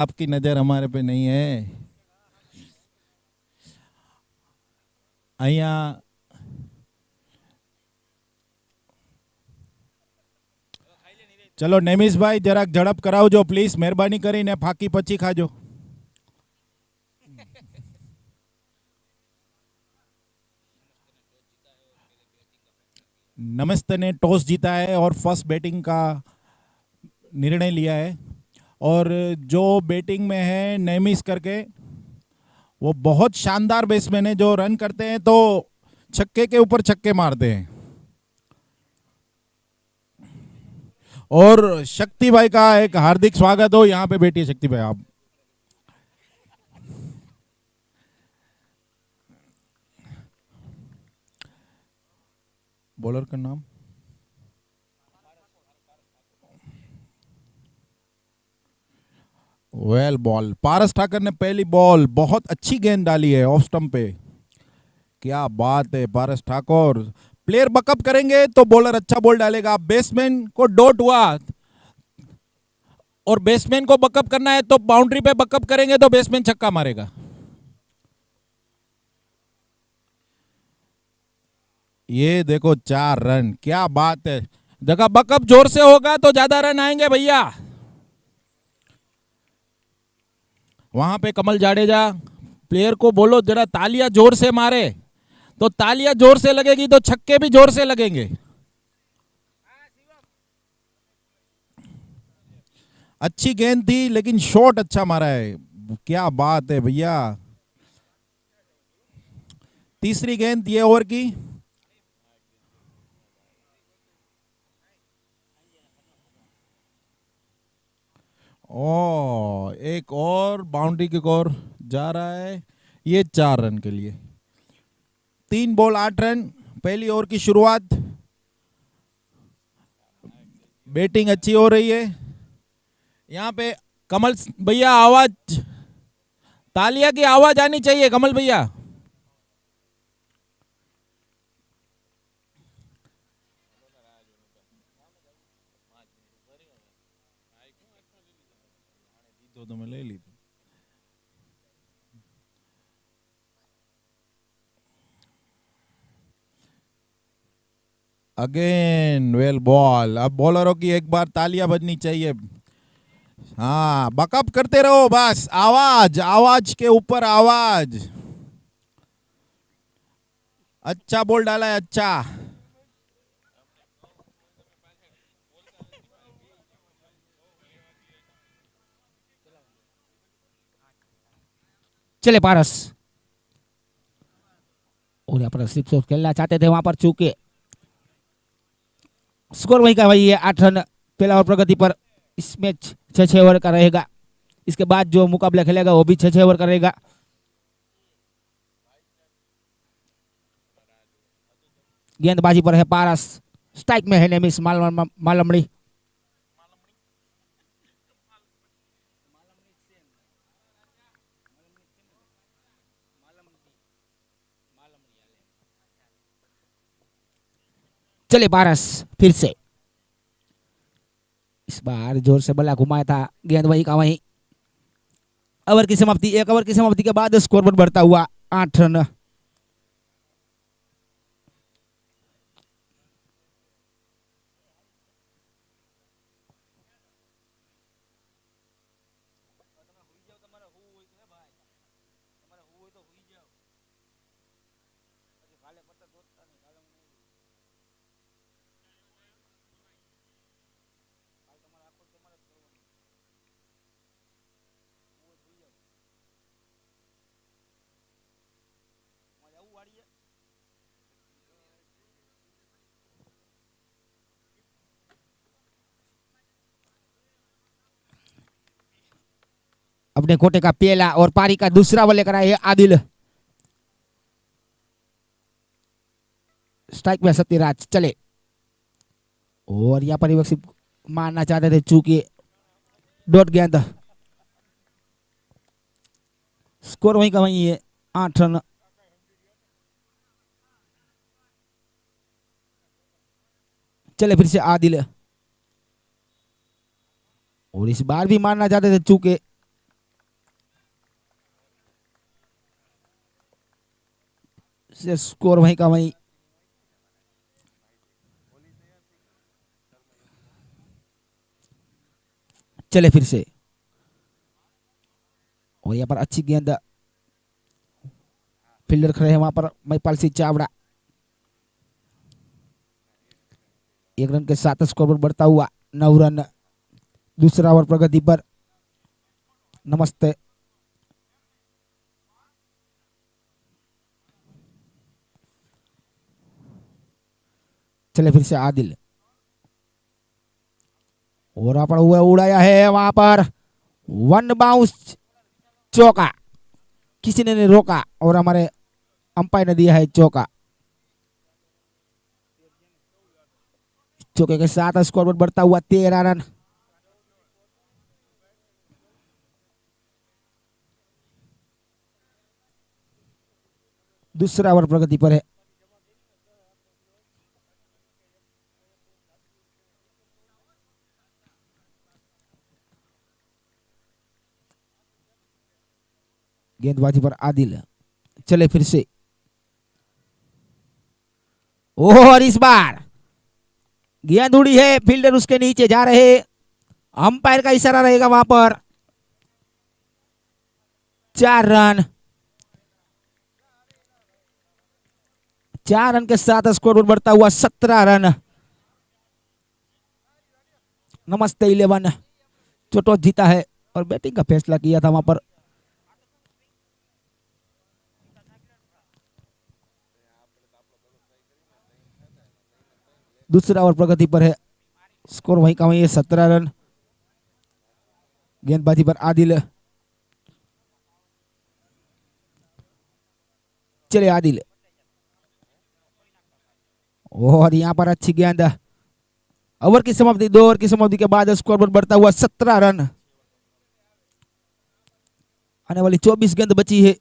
आपकी नजर हमारे पे नहीं है। અહીંયા ચલો નેમિશભાઈ જરાક ઝડપ કરાવજો પ્લીઝ, મહેરબાની કરીને ફાકી પછી ખાજો. नमस्ते ने टॉस जीता है और फर्स्ट बैटिंग का निर्णय लिया है, और जो बैटिंग में है नेमिस करके, वो बहुत शानदार बैट्समैन है जो रन करते हैं तो छक्के के ऊपर छक्के मारते हैं. और शक्ति भाई का एक हार्दिक स्वागत हो, यहाँ पे बैठिए शक्ति भाई आप. बॉलर का नाम वेल बॉल. पारस ठाकर ने पहली बॉल बहुत अच्छी गेंद डाली है ऑफ स्टंप पे. क्या बात है पारस ठाकुर. प्लेयर बकअप करेंगे तो बॉलर अच्छा बॉल डालेगा. बैट्समैन को डॉट हुआ और बैट्समैन को बकअप करना है तो बाउंड्री पे बकअप करेंगे तो बैट्समैन छक्का मारेगा. ये देखो 4 रन, क्या बात है. देखा बकअप जोर से होगा तो ज्यादा रन आएंगे भैया. वहां पे कमल जाडेजा, प्लेयर को बोलो जरा तालियां जोर से मारे, तो तालियां जोर से लगेगी तो छक्के भी जोर से लगेंगे. अच्छी गेंद थी लेकिन शॉट अच्छा मारा है. क्या बात है भैया. तीसरी गेंद ये ओवर की. ओ एक और बाउंड्री की ओर जा रहा है. ये 4 रन के लिए. 3 बॉल 8 रन. पहली ओवर की शुरुआत. बैटिंग अच्छी हो रही है. यहाँ पे कमल भैया आवाज, तालिया की आवाज आनी चाहिए कमल भैया. तो मैं ले ली थी. Again well ball. अब बॉलरों की एक बार तालियां बजनी चाहिए. हाँ बकअप करते रहो बस. आवाज, आवाज के ऊपर आवाज. अच्छा बॉल डाला है. अच्छा चले पारस. और यहाँ पर स्लिप शॉट खेलना चाहते थे, वहां पर चूके. स्कोर वही का वही है, 8 रन पहला ओवर प्रगति पर. इस मैच 6-6 ओवर का रहेगा. इसके बाद जो मुकाबला खेलेगा वो भी 6-6 ओवर का रहेगा. गेंदबाजी पर है पारस. स्ट्राइक में है नेमिस मालमड़ी. चले पारस फिर से. इस बार जोर से बल्ला घुमाया था. गेंद वही का वही. ओवर की समाप्ति. 1 ओवर की समाप्ति के बाद स्कोर पर बढ़ता हुआ 8 रन. अपने कोटे का पहला और पारी का दूसरा बल्ले कराए है आदिल. स्ट्राइक में सत्यराज. चले. और यहाँ पर विकसित मारना चाहते थे, चूंकि डॉट गेंद. स्कोर वही का वही है, 8 रन. चले फिर से आदिल. और इस बार भी मारना चाहते थे, चूंकि से स्कोर वहीं का वहीं। चले फिर से, और यहाँ पर अच्छी गेंद, फील्डर खड़े हैं वहां पर महिपाल सिंह चावड़ा। 1 रन के साथ स्कोर पर बढ़ता हुआ 9 रन। दूसरा ओवर प्रगति पर। नमस्ते। चले फिर से आदिल, और वहां पर हुआ उड़ाया है वहां पर, 1 बाउंस, चौका। किसी ने नहीं रोका और हमारे अंपायर ने दिया है चौका। चौके के साथ स्कोर पर बढ़ता हुआ 13 रन। दूसरा ओवर प्रगति पर है। गेंदबाजी पर आदिल। चले फिर से, और इस बार गेंद उड़ी है, फील्डर उसके नीचे जा रहे, अंपायर का इशारा रहेगा वहां पर। 4 रन। 4 रन के साथ स्कोर बढ़ता हुआ 17 रन। नमस्ते 11 चोटो जीता है और बैटिंग का फैसला किया था वहां पर। दूसरा ओवर प्रगति पर है, स्कोर वहीं का वहीं है, 17 रन। गेंदबाजी पर आदिल। चले आदिल, और यहां पर अच्छी गेंद। ओवर की समाप्ति, 2 ओवर की समाप्ति के बाद स्कोर पर बढ़ता हुआ 17 रन। आने वाली 24 गेंद बची है।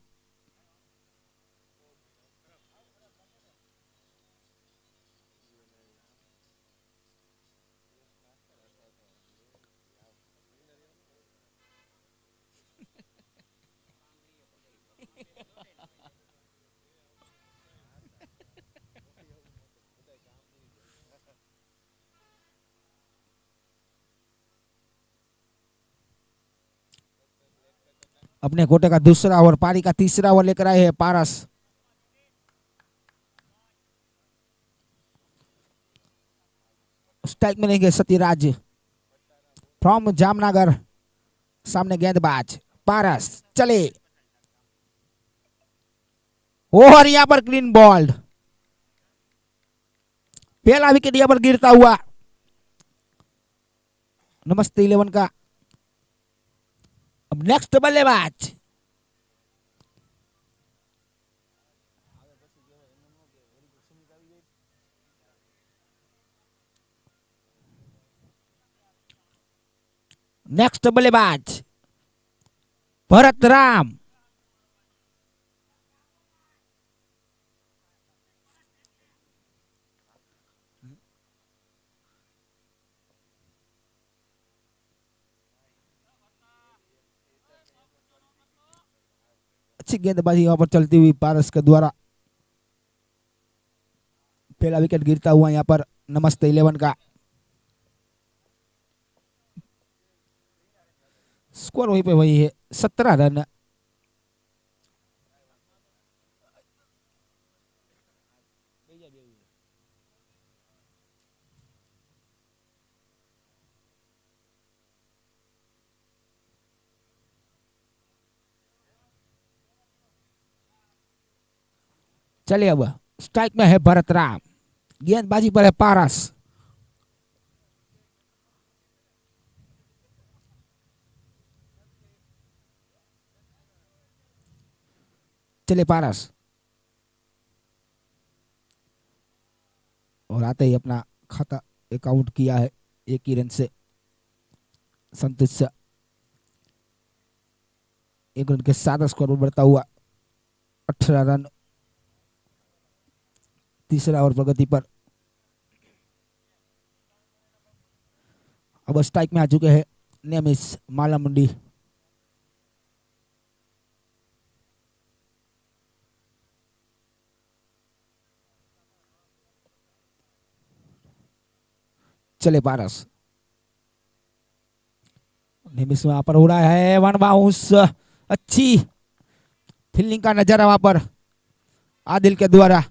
अपने कोटे का दूसरा ओवर, पारी का तीसरा ओवर लेकर आए हैं पारस। स्ट्राइक में लेंगे सत्यराज फ्रॉम जामनगर। सामने गेंदबाज पारस। चले, और यहां पर ग्रीन बॉल्ड। पहला विकेट यहां पर गिरता हुआ। नमस्ते 11 का अब नेक्स्ट बल्लेबाज। नेक्स्ट बल्लेबाज भरत राम। अच्छी गेंदबाजी यहां पर चलती हुई पारस के द्वारा। पहला विकेट गिरता हुआ यहां पर नमस्ते 11 का। स्कोर वहीं पे वही है, 17 रन। चलिए, अब स्ट्राइक में है भरत राम, गेंदबाजी पर है पारस। चले पारस, और आते ही अपना खाता अकाउंट किया है 1 ही रन से संतुष्ट। 1 रन के साथ स्कोर पर बढ़ता हुआ 18 रन। तीसरा ओवर प्रगति पर। अब स्ट्राइक में आ चुके हैं नेमिस माला मुंडी। चले पारस, नेमिस वहां पर उड़ा है, वन बाउंस, अच्छी फील्डिंग का नजारा वहां पर आदिल के द्वारा।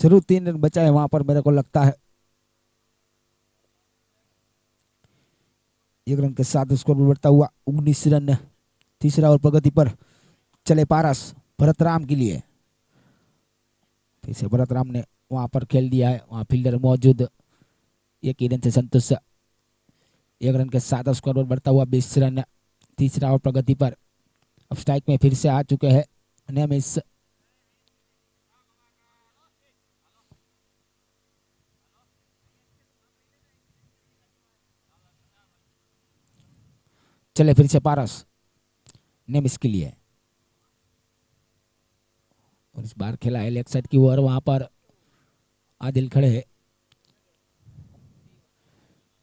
जरूर 3 रन बचा है वहां पर मेरे को लगता है। 1 रन के साथ स्कोर बढ़ता हुआ 19 रन। तीसरा ओवर प्रगति पर, चले पारस भरत राम के लिए। फिर से भरत राम ने वहां पर खेल दिया है, वहां फील्डर मौजूद, 1 रन से संतुष्ट। 1 रन के साथ स्कोर बढ़ता हुआ 20 रन। तीसरा ओवर प्रगति पर, अब स्ट्राइक में फिर से आ चुके हैं नेमिस। चले फिर से पारस नेमिस के लिए, और इस बार खेला है लेग साइड की ओर, वहां पर आदिल खड़े हैं।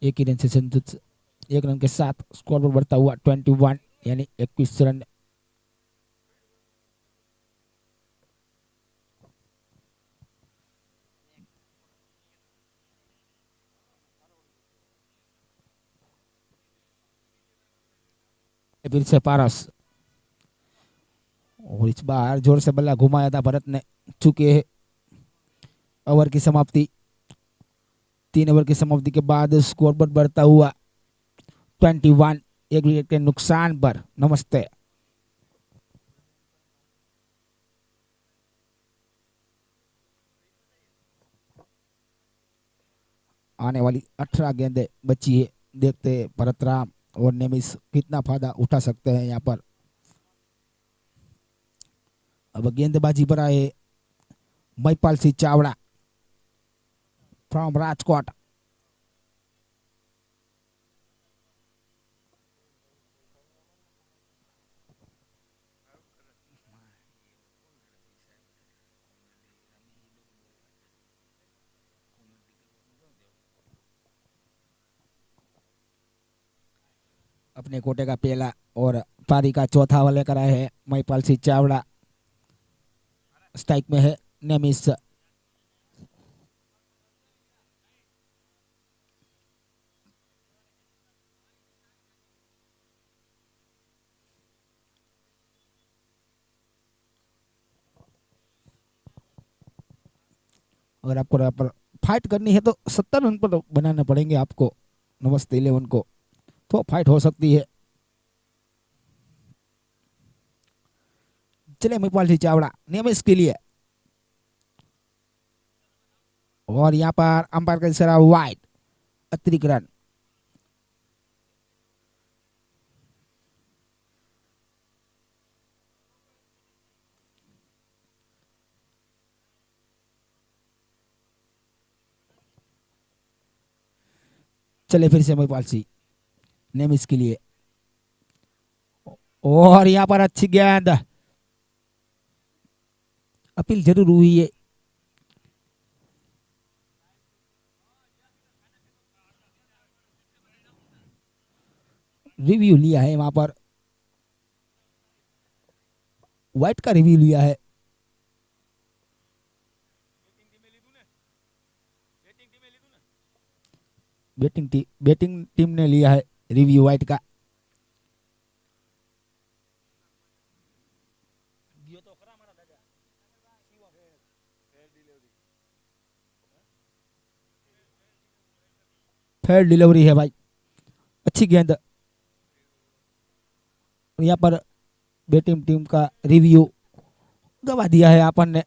1 रन से संतुष्ट। 1 रन के साथ स्कोर पर बढ़ता हुआ 21 यानी 21 रन। फिर से पारस, और इस बार जोर से बल्ला घुमाया था भरत ने। चुके हैं ओवर की समाप्ति। 3 ओवर की समाप्ति के बाद स्कोर पर बढ़ता हुआ 21, 1 विकेट के नुकसान पर। नमस्ते। आने वाली 18 गेंदें बची है, देखते हैं भरत राम और नेमिस कितना फायदा उठा सकते हैं यहाँ पर। अब गेंदबाजी पर आए महिपाल सिंह चावड़ा फ्रॉम राजकोट। अपने कोटे का पहला और पारी का चौथा ओवर लेकर आए हैं महिपाल सिंह चावड़ा। स्ट्राइक में है नेमिस। अगर आपको यहाँ पर फाइट करनी है तो 70 रन पर बनाने पड़ेंगे आपको नमस्ते 11 को, तो फाइट हो सकती है। चले महिपाल सिंह चावड़ा नेमिस के लिए, और यहाँ पर अंपायर का इशारा वाइड, अतिरिक्त रन। चले फिर से महिपाल सिंह नेमिस के लिए, और यहाँ पर अच्छी गेंद, अपील जरूर हुई है। रिव्यू लिया है वहां पर, व्हाइट का रिव्यू लिया है। बैटिंग टीम ने लिया है रिव्यू व्हाइट का। फेयर डिलीवरी है भाई, अच्छी गेंद। यहाँ पर बैटिंग टीम का रिव्यू गवा दिया है अपन ने।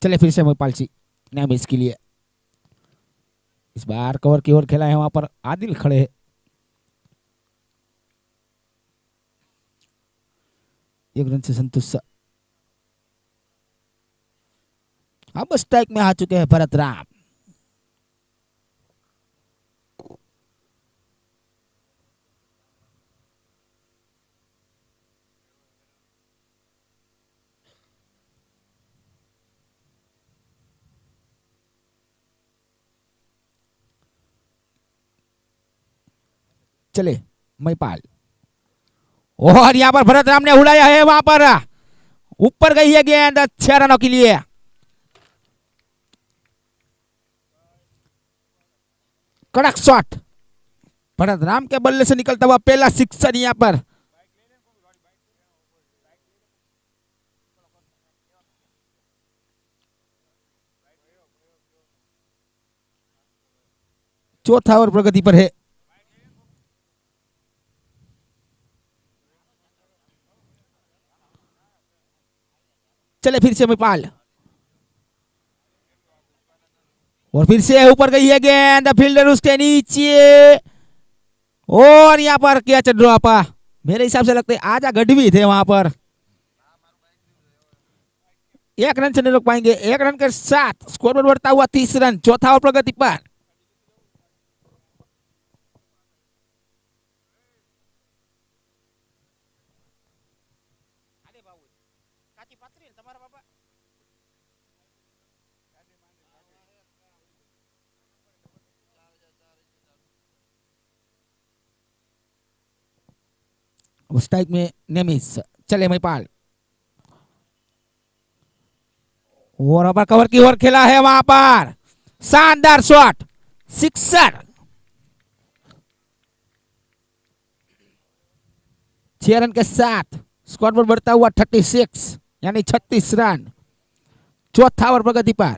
चले फिर से महिपाल सिंह नेमिस के लिए, इस बार कवर की ओर खेला है, वहां पर आदिल खड़े हैं। 1 रन से संतुष्ट। अब स्ट्राइक में आ चुके हैं भरत राम। चले महिपाल, और यहाँ पर भरत राम ने उड़ाया है, वहां पर ऊपर गई है गेंद 6 रनों के लिए। कड़क शॉट, भरत राम के बल्ले से निकलता हुआ पहला सिक्सर यहाँ पर। चौथा ओवर प्रगति पर है। चले फिर से महिपाल, और फिर से ऊपर गई है गेंद, फील्डर उसके नीचे, और यहाँ पर कैच ड्रॉप। मेरे हिसाब से लगता है आजा गढ़वी थे वहां पर। 1 रन से नहीं रोक पाएंगे। 1 रन के साथ स्कोर बढ़ता हुआ 30 रन, चौथा ओवर प्रगति पर। स्ट्राइक में नेमिस, चले महिपाल, और अपर कवर की ओर खेला है, वहां पर शानदार शॉट, सिक्सर। 6 रन के साथ स्कोर पर बढ़ता हुआ 36 यानी 36 रन, चौथा ओवर प्रगति पर।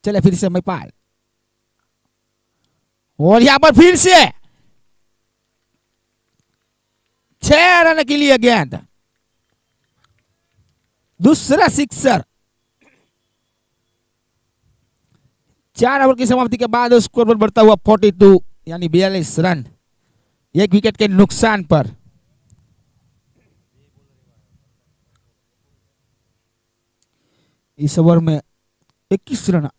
चले फिर से महिपाल, और यहां पर फिर से 6 रन के लिए गेंद, दूसरा सिक्सर। 4 ओवर की समाप्ति के बाद स्कोर पर बढ़ता हुआ 42 यानी 42 रन, 1 विकेट के नुकसान पर। इस ओवर में 21 रन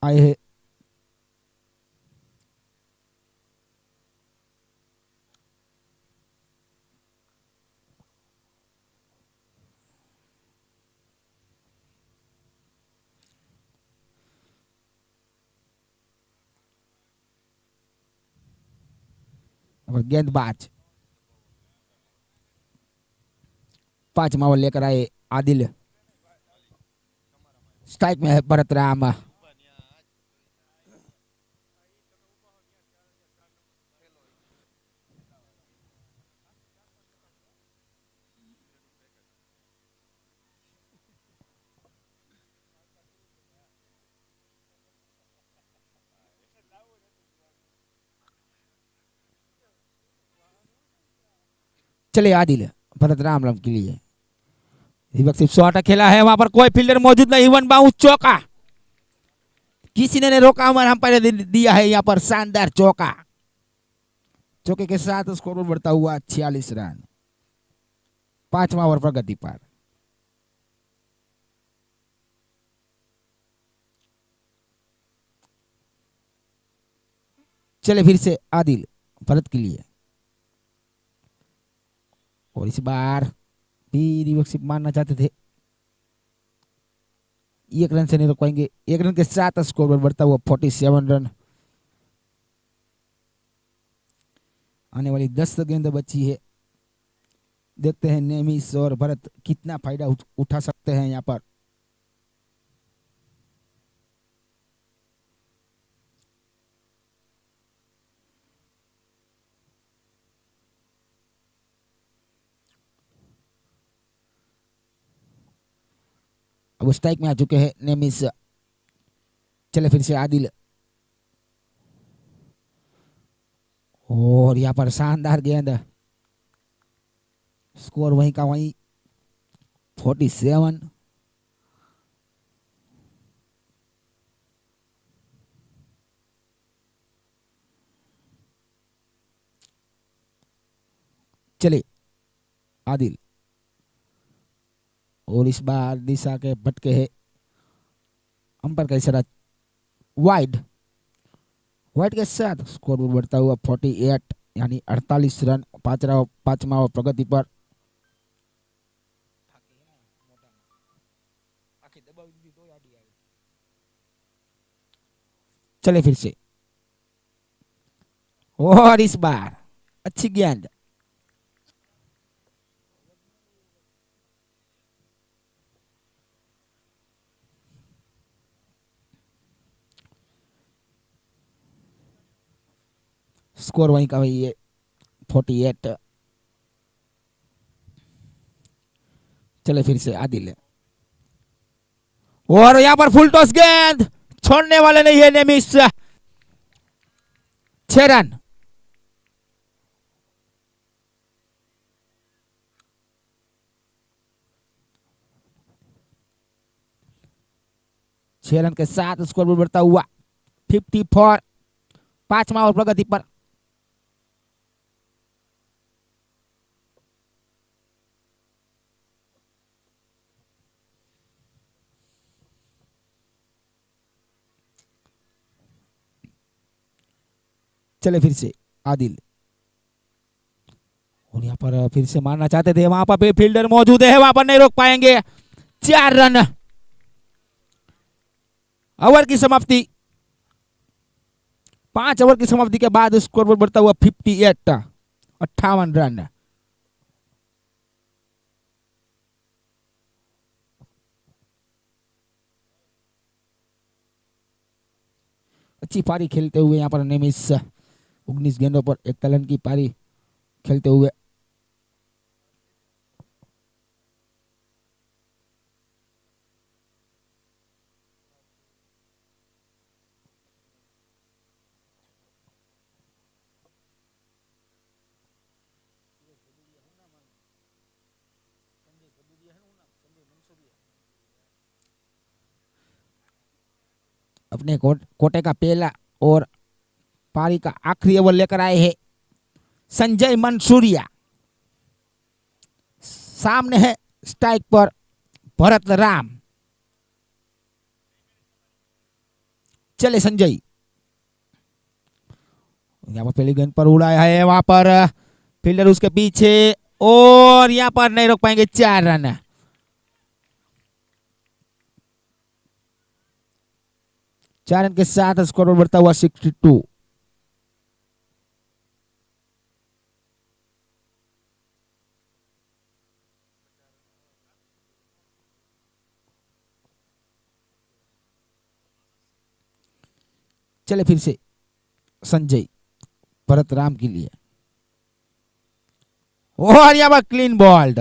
आए हैं। और गेंदबाज 5 ओवर लेकर आए आदिल, स्ट्राइक में है भरत राम। चले आदिल, भरत राम के लिए सिर्फ शॉट खेला है, वहां पर कोई फील्डर मौजूद नहीं, 1 बाउंस चौका, किसी ने रोका, हमारे हम पहले दिया है यहाँ पर शानदार चौका। चौके के साथ स्कोर बढ़ता हुआ 46 रन, 5वां ओवर प्रगति पर। चले फिर से आदिल भरत के लिए, और इस बार भी रिवर्सिप मारना चाहते थे, 1 रन से नहीं रोक पाएंगे। 1 रन के साथ स्कोर पर बढ़ता हुआ 47 रन। आने वाली 10 गेंद बची है, देखते हैं नेमिस और भरत कितना फायदा उठा सकते हैं यहाँ पर। अब स्ट्राइक में आ चुके हैं नेमिस, चले फिर से आदिल, और यहाँ पर शानदार गेंद, स्कोर वहीं का वहीं 47। चले आदिल, और इस बार दिशा के भटके है अंपायर का इशारा वाइड। वाइड के साथ स्कोर बोर्ड बढ़ता हुआ 48 यानी 48 रन पांचवा ओवर प्रगति पर। चले फिर से, और इस बार अच्छी गेंद। स्कोर वहीं का वही है 48। चले फिर से आदिल, और यहां पर फुल टॉस गेंद छोड़ने वाले नहीं है नेमिस। 6 रन। छह रन के साथ स्कोर बोर्ड बढ़ता हुआ 54 पांचवा ओवर प्रगति पर। चले फिर से आदिल, और यहाँ पर फिर से मारना चाहते थे, वहां पर फील्डर मौजूद है, वहां पर नहीं रोक पाएंगे। 4 रन। ओवर की समाप्ति, 5 ओवर की समाप्ति के बाद स्कोर बोर्ड बढ़ता हुआ 58 58 रन। अच्छी पारी खेलते हुए यहाँ पर नेमिस 19 गेंदों पर 1 रन की पारी खेलते हुए। अपने कोटे का पहला और पारी का आखिरी ओवर लेकर आए हैं संजय मंसूरिया। सामने है स्ट्राइक पर भरत राम। चले संजय, यहाँ पर पहली गेंद पर उड़ाया है, वहां पर फील्डर उसके पीछे, और यहाँ पर नहीं रोक पाएंगे। 4 रन। चार रन के साथ स्कोर बढ़ता हुआ 62। चले फिर से संजय भरत राम के लिए, और यहाँ पर क्लीन बॉल्ड।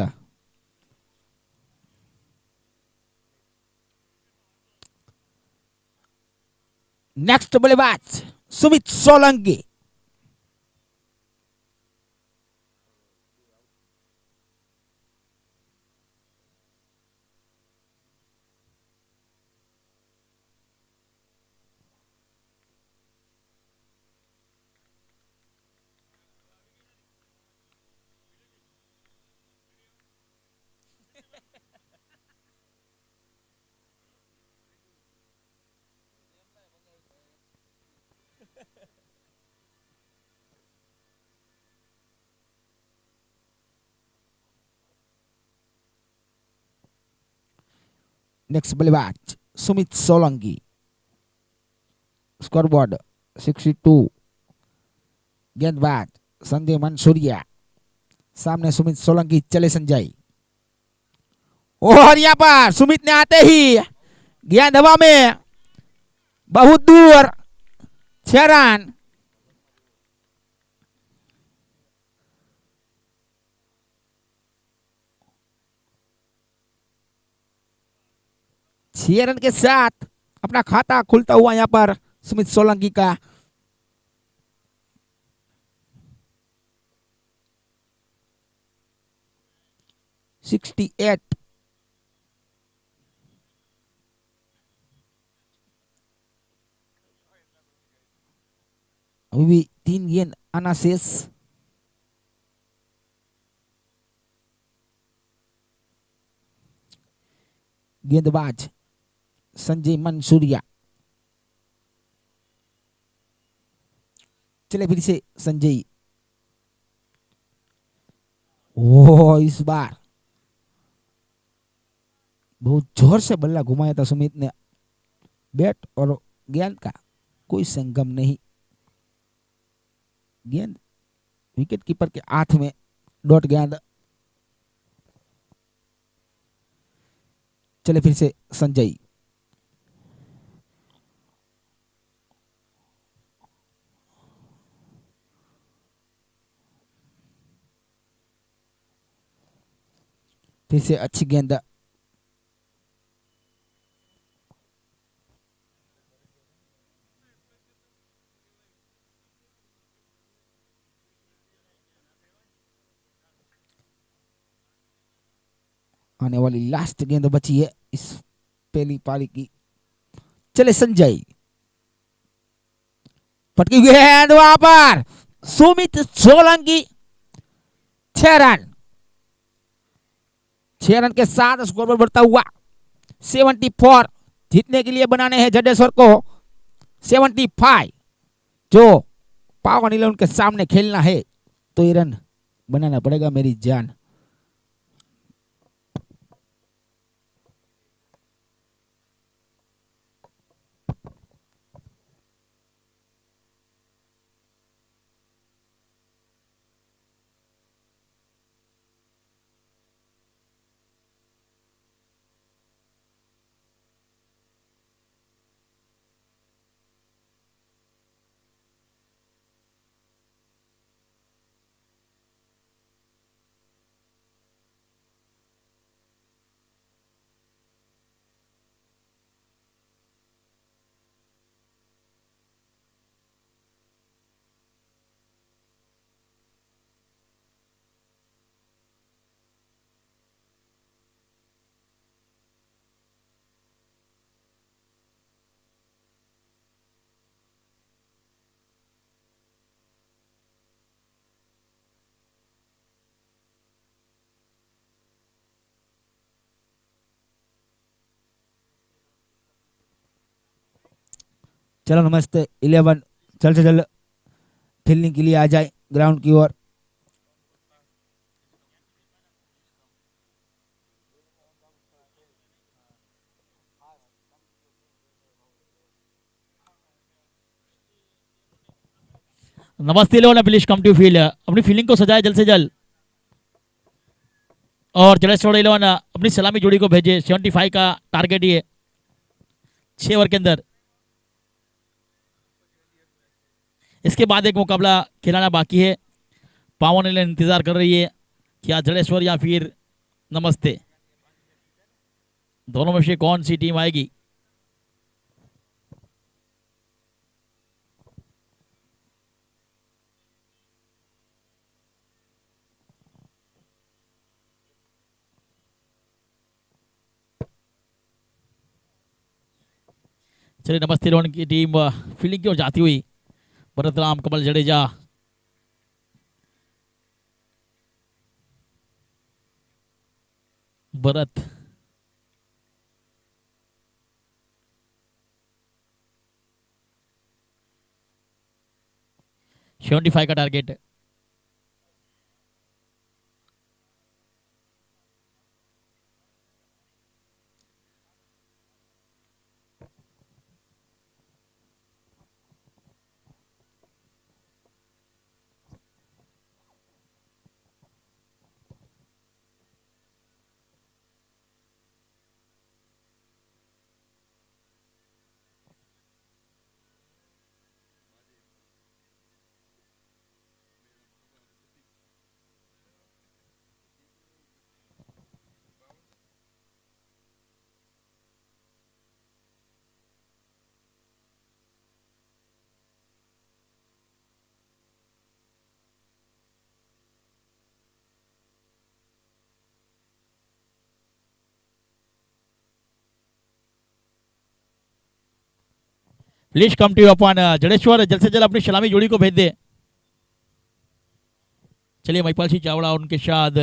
नेक्स्ट बल्लेबाज सुमित सोलंकी। नेक्स्ट बल्लेबाज सुमित सोलंकी। स्कोरबोर्ड 62। गेंदबाज संजय मंसूरिया, सामने सुमित सोलंकी। चले संजय, और यहां पर सुमित ने आते ही गेंद हवा में बहुत दूर। 6 रन। छह रन के साथ अपना खाता खुलता हुआ यहां पर सुमित सोलंकी का। Sixty eight. अभी भी 3 गेंद आना शेष। गेंदबाज संजय मंसूरिया। चले फिर से संजय। ओ इस बार बहुत जोर से बल्ला घुमाया था सुमित ने। बैट और गेंद का कोई संगम नहीं। गेंद विकेट कीपर के हाथ में, डॉट गेंद। चले फिर से संजय। फिर से अच्छी गेंद। आने वाली लास्ट गेंद बची है इस पहली पारी की। चले संजय। पटकी गेंद वहां पर सुमित सोलंकी। 6 रन। 6 रन के साथ स्कोर पर बढ़ता हुआ 74 जीतने के लिए बनाने हैं जडेश्वर को 75। जो पावर नीले उनके सामने खेलना है तो ये रन बनाना पड़ेगा मेरी जान। चलो नमस्ते 11 जल्द से जल्द फील्डिंग के लिए आ जाए ग्राउंड की ओर। नमस्ते लोगों, प्लीज कम टू फील्ड। अपनी फील्डिंग को सजाए जल्द से जल्द। और जडेश्वर इलेवन अपनी सलामी जोड़ी को भेजे। 75 का टारगेट ये 6 ओवर के अंदर। इसके बाद एक मुकाबला खिलाना बाकी है। पावन इलेवन इंतजार कर रही है क्या जडेश्वर या फिर नमस्ते, दोनों में से कौन सी टीम आएगी। चलिए नमस्ते इलेवन की टीम फील्डिंग की ओर जाती हुई। भरत राम, कमल जडेजा, भरत, सेवेंटी फाइव का टारगेट। प्लीज कम टू अपन जडेश्वर जल्द से जल्द अपनी सलामी जोड़ी को भेज दे। चलिए महिपाल सिंह चावड़ा उनके साथ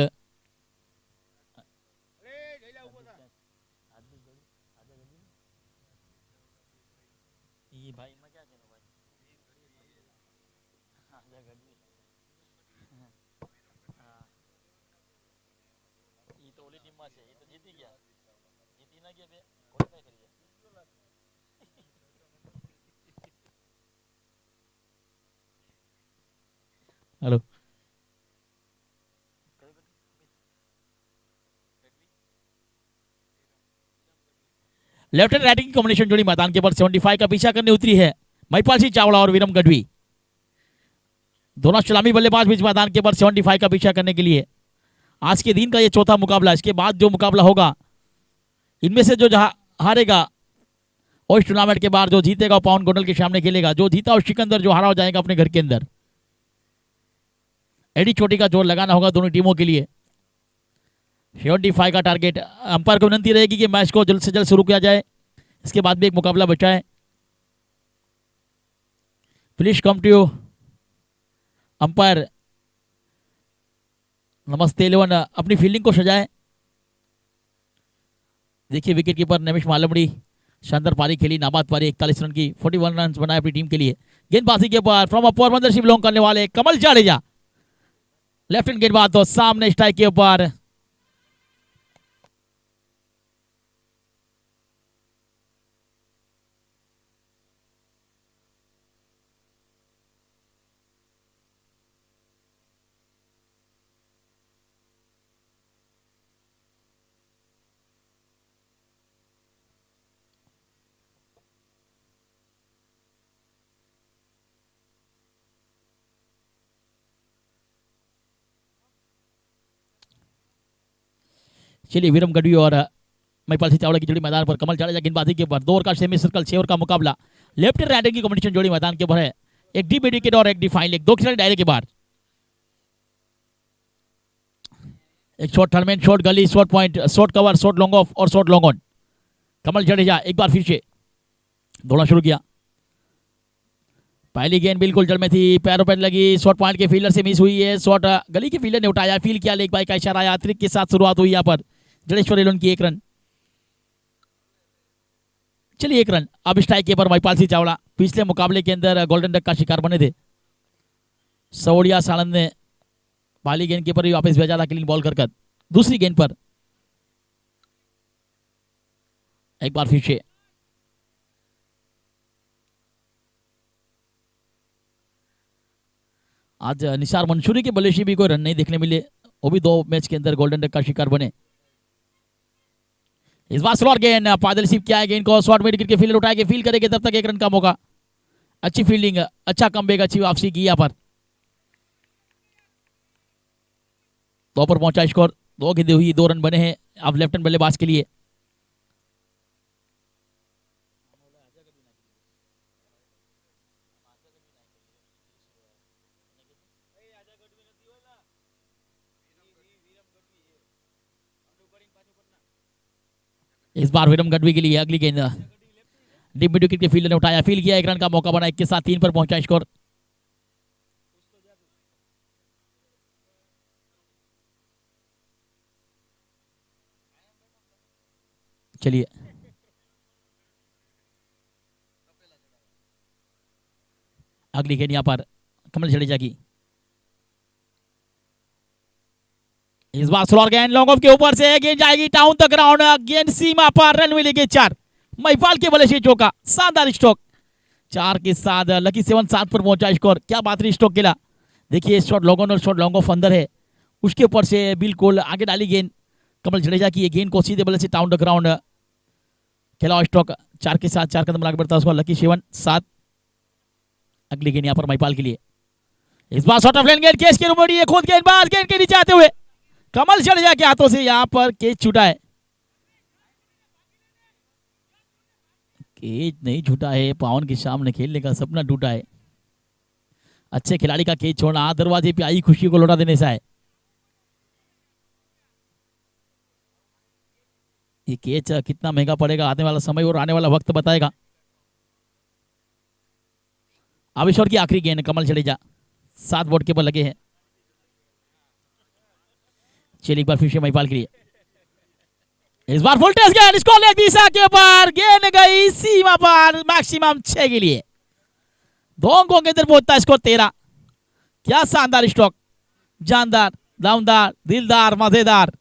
हेलो लेफ्ट एंड राइट की कॉम्बिनेशन जोड़ी मैदान के ऊपर 75 का पीछा करने उतरी है महिपाल सिंह चावला और विरम गढ़वी। दोनों सलामी बल्लेबाज बीच मैदान के ऊपर 75 का पीछा करने के लिए। आज के दिन का ये चौथा मुकाबला। इसके बाद जो मुकाबला होगा इनमें से जो हारेगा और इस टूर्नामेंट के बाद जो जीतेगा पाउन गोंडल के सामने खेलेगा। जो जीता और सिकंदर जो हारा हो जाएगा अपने घर के अंदर। एडी चोटी का जोर लगाना होगा दोनों टीमों के लिए। 75 का टारगेट। अंपायर को विनती रहेगी कि मैच को जल्द से जल्द शुरू किया जाए। इसके बाद भी एक मुकाबला बचा है। Please come to you umpire. नमस्ते 11 अपनी फील्डिंग को सजाए। देखिए विकेट कीपर नमिश मालमड़ी शानदार पारी खेली। नाबाद पारी 41 रन की 41 रन बनाए अपनी टीम के लिए। गेंदबाजी के ऊपर फ्रॉम अपर मंदरशिप बिलोंग करने वाले कमल जाडेजा लेफ्ट हैंड गेंदबाज तो सामने स्ट्राइक के ऊपर। चलिए विरम गढ़वी और महिपाल सिंह चावला की जोड़ी मैदान पर। कमल जाडेजा गेंदबाजी के ऊपर 2 ओवर का सेमी सर्कल 6 ओवर का मुकाबला। लेफ्ट एंड राइट की कॉम्बिनेशन जोड़ी मैदान के ऊपर है। एक डीप मिड विकेट और एक डिफाइन लेग। 2 खिलाड़ी दायरे के बाहर। एक शॉट टर्नमेंट शॉट गली shot point shot cover shot long off और शॉट लॉन्ग ऑन। कमल जाडेजा एक बार फिर से दौड़ना शुरू किया। पहली गेंद बिल्कुल जड़ में थी। पैरों पर लगी। शॉट पॉइंट के फील्डर से मिस हुई है। शॉट गली के फील्डर ने उठाया। फील किया। लेग बाई का इशारा आया। अतिरिक्त के साथ शुरुआत हुई यहाँ पर। जडेश्वर एलोन की 1 रन। चलिए 1 रन। अब स्ट्राइक के ऊपर महिपाल सिंह चावला पिछले मुकाबले के अंदर गोल्डन डक का शिकार बने थे। सवड़िया सानंद ने पहली गेंद के ऊपर ही वापस भेजा था क्लीन बॉल कर। दूसरी गेंद पर एक बार फिर से आज निसार मंसूरी के बल्लेबाजी भी कोई रन नहीं देखने मिले। वो भी 2 मैच के अंदर गोल्डन डक का शिकार बने। इस बार स्लॉट गेंद पादल सिप किया है। गेंद को शॉर्ट मिड के फील्डर उठाएंगे। फील करेंगे तब तक 1 रन का मौका। अच्छी फील्डिंग अच्छा कमबैक अच्छी वापसी की यहाँ पर। 2 पर पहुंचा स्कोर। 2 गेंदें हुई 2 रन बने हैं अब लेफ्ट हैंड बल्लेबाज के लिए। इस बार विरम गढ़वी के लिए अगली गेंद डीप मिड विकेट के फील्डर ने उठाया। फील किया। 1 रन का मौका बना। 1 के साथ 3 पर पहुंचा स्कोर। चलिए अगली गेंद यहां पर कमल जडेजा की। इस बार स्लोअर गेंद लॉन्ग ऑफ के ऊपर से गेंद जाएगी टाउन द ग्राउंड। गेंद सीमा पर रन मिलेंगे 4। महिपाल के बल्ले से चौका। शानदार स्ट्रोक। 4 के साथ लकी 7 7 पर पहुंचा स्कोर। क्या बेहतरीन स्ट्रोक खेला। देखिए शॉट लॉन्ग ऑन और शॉट लॉन्ग ऑफ अंदर है। उसके ऊपर से बिल्कुल आगे डाली गेंद कमल जडेजा की। गेंद को सीधे बल्ले से टाउन द ग्राउंड खेला स्ट्रोक। 4 के साथ 4 कदम आगे बढ़ता है उसको लकी 7 7। अगली गेंद यहाँ पर महिपाल के लिए। इस बार शॉट ऑफ लेन गेंद केस के रूबड़ी है। खुद गेंदबाज गेंद के नीचे आते हुए कमल जडेजा के हाथों से यहां पर केच छूटा है। केच नहीं छूटा है। पावन के सामने खेलने का सपना टूटा है। अच्छे खिलाड़ी का केच छोड़ना दरवाजे पे आई खुशी को लौटा देने से है। ये केच कितना महंगा पड़ेगा आने वाला समय और आने वाला वक्त बताएगा। अब ईश्वर की आखिरी गेंद कमल जडेजा 7 बोर्ड के ऊपर लगे हैं। चलिए एक बार फिर से महिपाल के लिए। इस बार फुल टेस्ट गेंद इसको लेग दिशा के ऊपर गेंद गई सीमा पर मैक्सिमम 6 के लिए। 2 अंकों के अंदर पहुंचता है स्कोर 13। क्या शानदार स्ट्रोक। जानदार दमदार दिलदार मजेदार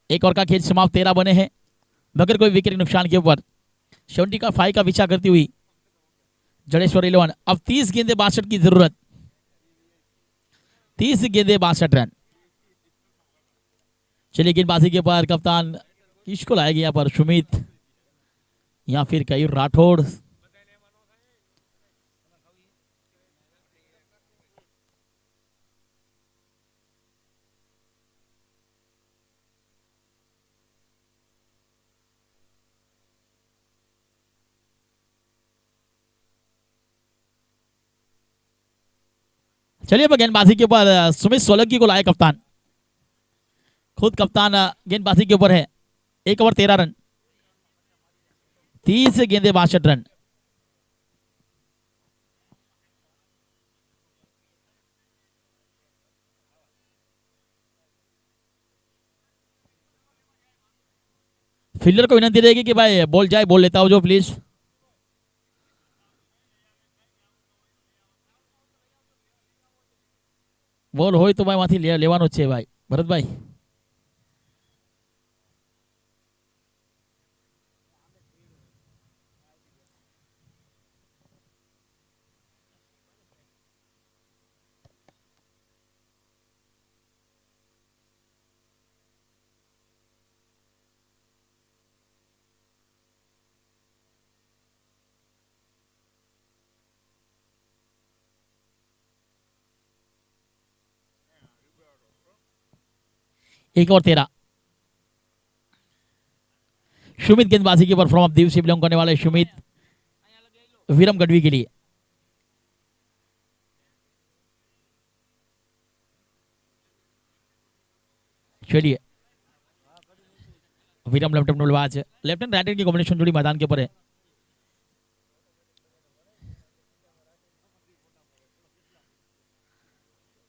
एक ओवर का खेल समाप्त, 13 बने हैं बगैर कोई विकेट नुकसान के ऊपर। 75 का पीछा करती हुई जडेश्वर 11। अब 30 गेंदे 62 की जरूरत, 30 गेंदे 62 रन। चलिए गेंदबाजी के ऊपर कप्तान किसको लाएगी यहाँ पर, सुमित या फिर कयूर राठौड़। चलिए अब गेंदबाजी के ऊपर सुमित सोलंकी को लाए कप्तान, खुद कप्तान गेंदबाजी के ऊपर है। 1 ओवर 13 रन, 30 गेंदे 62 रन। फील्डर को विनती रहेगी कि भाई बॉल जाए, बॉल लेता हो जो प्लीज। બોલ હોય તો ભાઈ માંથી લેવાનો છે ભાઈ ભરતભાઈ। एक और 13। सुमित गेंदबाजी के ऊपर, फ्रॉम दीव से बिलोंग करने वाले सुमित विरम गढ़वी के लिए। चलिए विरम लेफ्ट हैंड बल्लेबाज, लेफ्ट हैंड राइट हैंड की कॉम्बिनेशन जोड़ी मैदान के ऊपर है।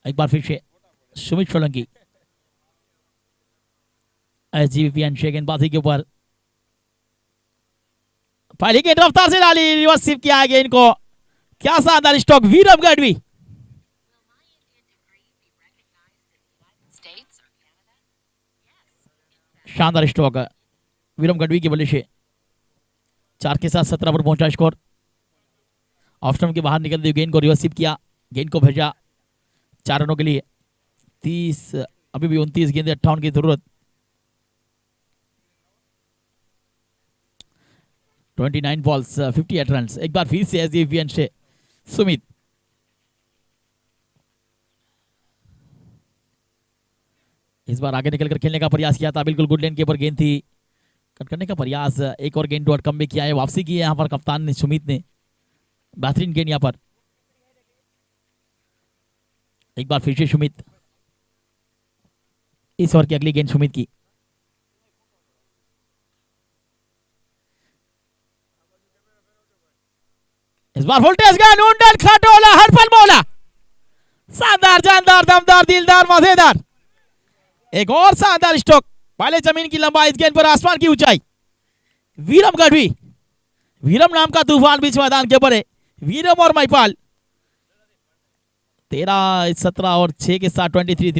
एक बार फिर से सुमित सोलंकी एसजीपी गेंदबाजी के ऊपर, पहली गेंद रफ्तार से डाली, रिवर्स स्वीप किया गेंद को। क्या शानदार स्ट्रोक विरम गढ़वी। शानदार स्ट्रोक विरम गढ़वी की बल्ले से 4 के साथ 17 पर पहुंचा स्कोर। ऑफ स्टंप के बाहर निकलते हुए गेंद को रिवर्स स्वीप किया, गेंद को भेजा 4 रनों के लिए। 30 अभी भी 29 गेंदे 58 की जरूरत। 29 बॉल्स 58 रन। एक बार फिर से एसजीपीएन से सुमित, इस बार आगे निकलकर खेलने का प्रयास किया था, बिल्कुल गुड लेन के ऊपर गेंद थी, कट करने का प्रयास। एक और गेंद डॉट कम भी किया है, वापसी की है यहाँ पर कप्तान ने सुमित ने, बेहतरीन गेंद यहाँ पर। एक बार फिर से सुमित, इस ओवर की अगली गेंद सुमित की। इस बार वोल्टेज का नूंडल खटोला हरपल मौला, शानदार जानदार दमदार दिलदार मजेदार। एक और शानदार स्ट्रोक, पहले जमीन की लंबाई, इस गेंद पर आसमान की ऊंचाई। वीरम गढ़वी, वीरम नाम का तूफान बीच मैदान के ऊपर है। वीरम और महिपाल 13 17 और 6 के साथ 23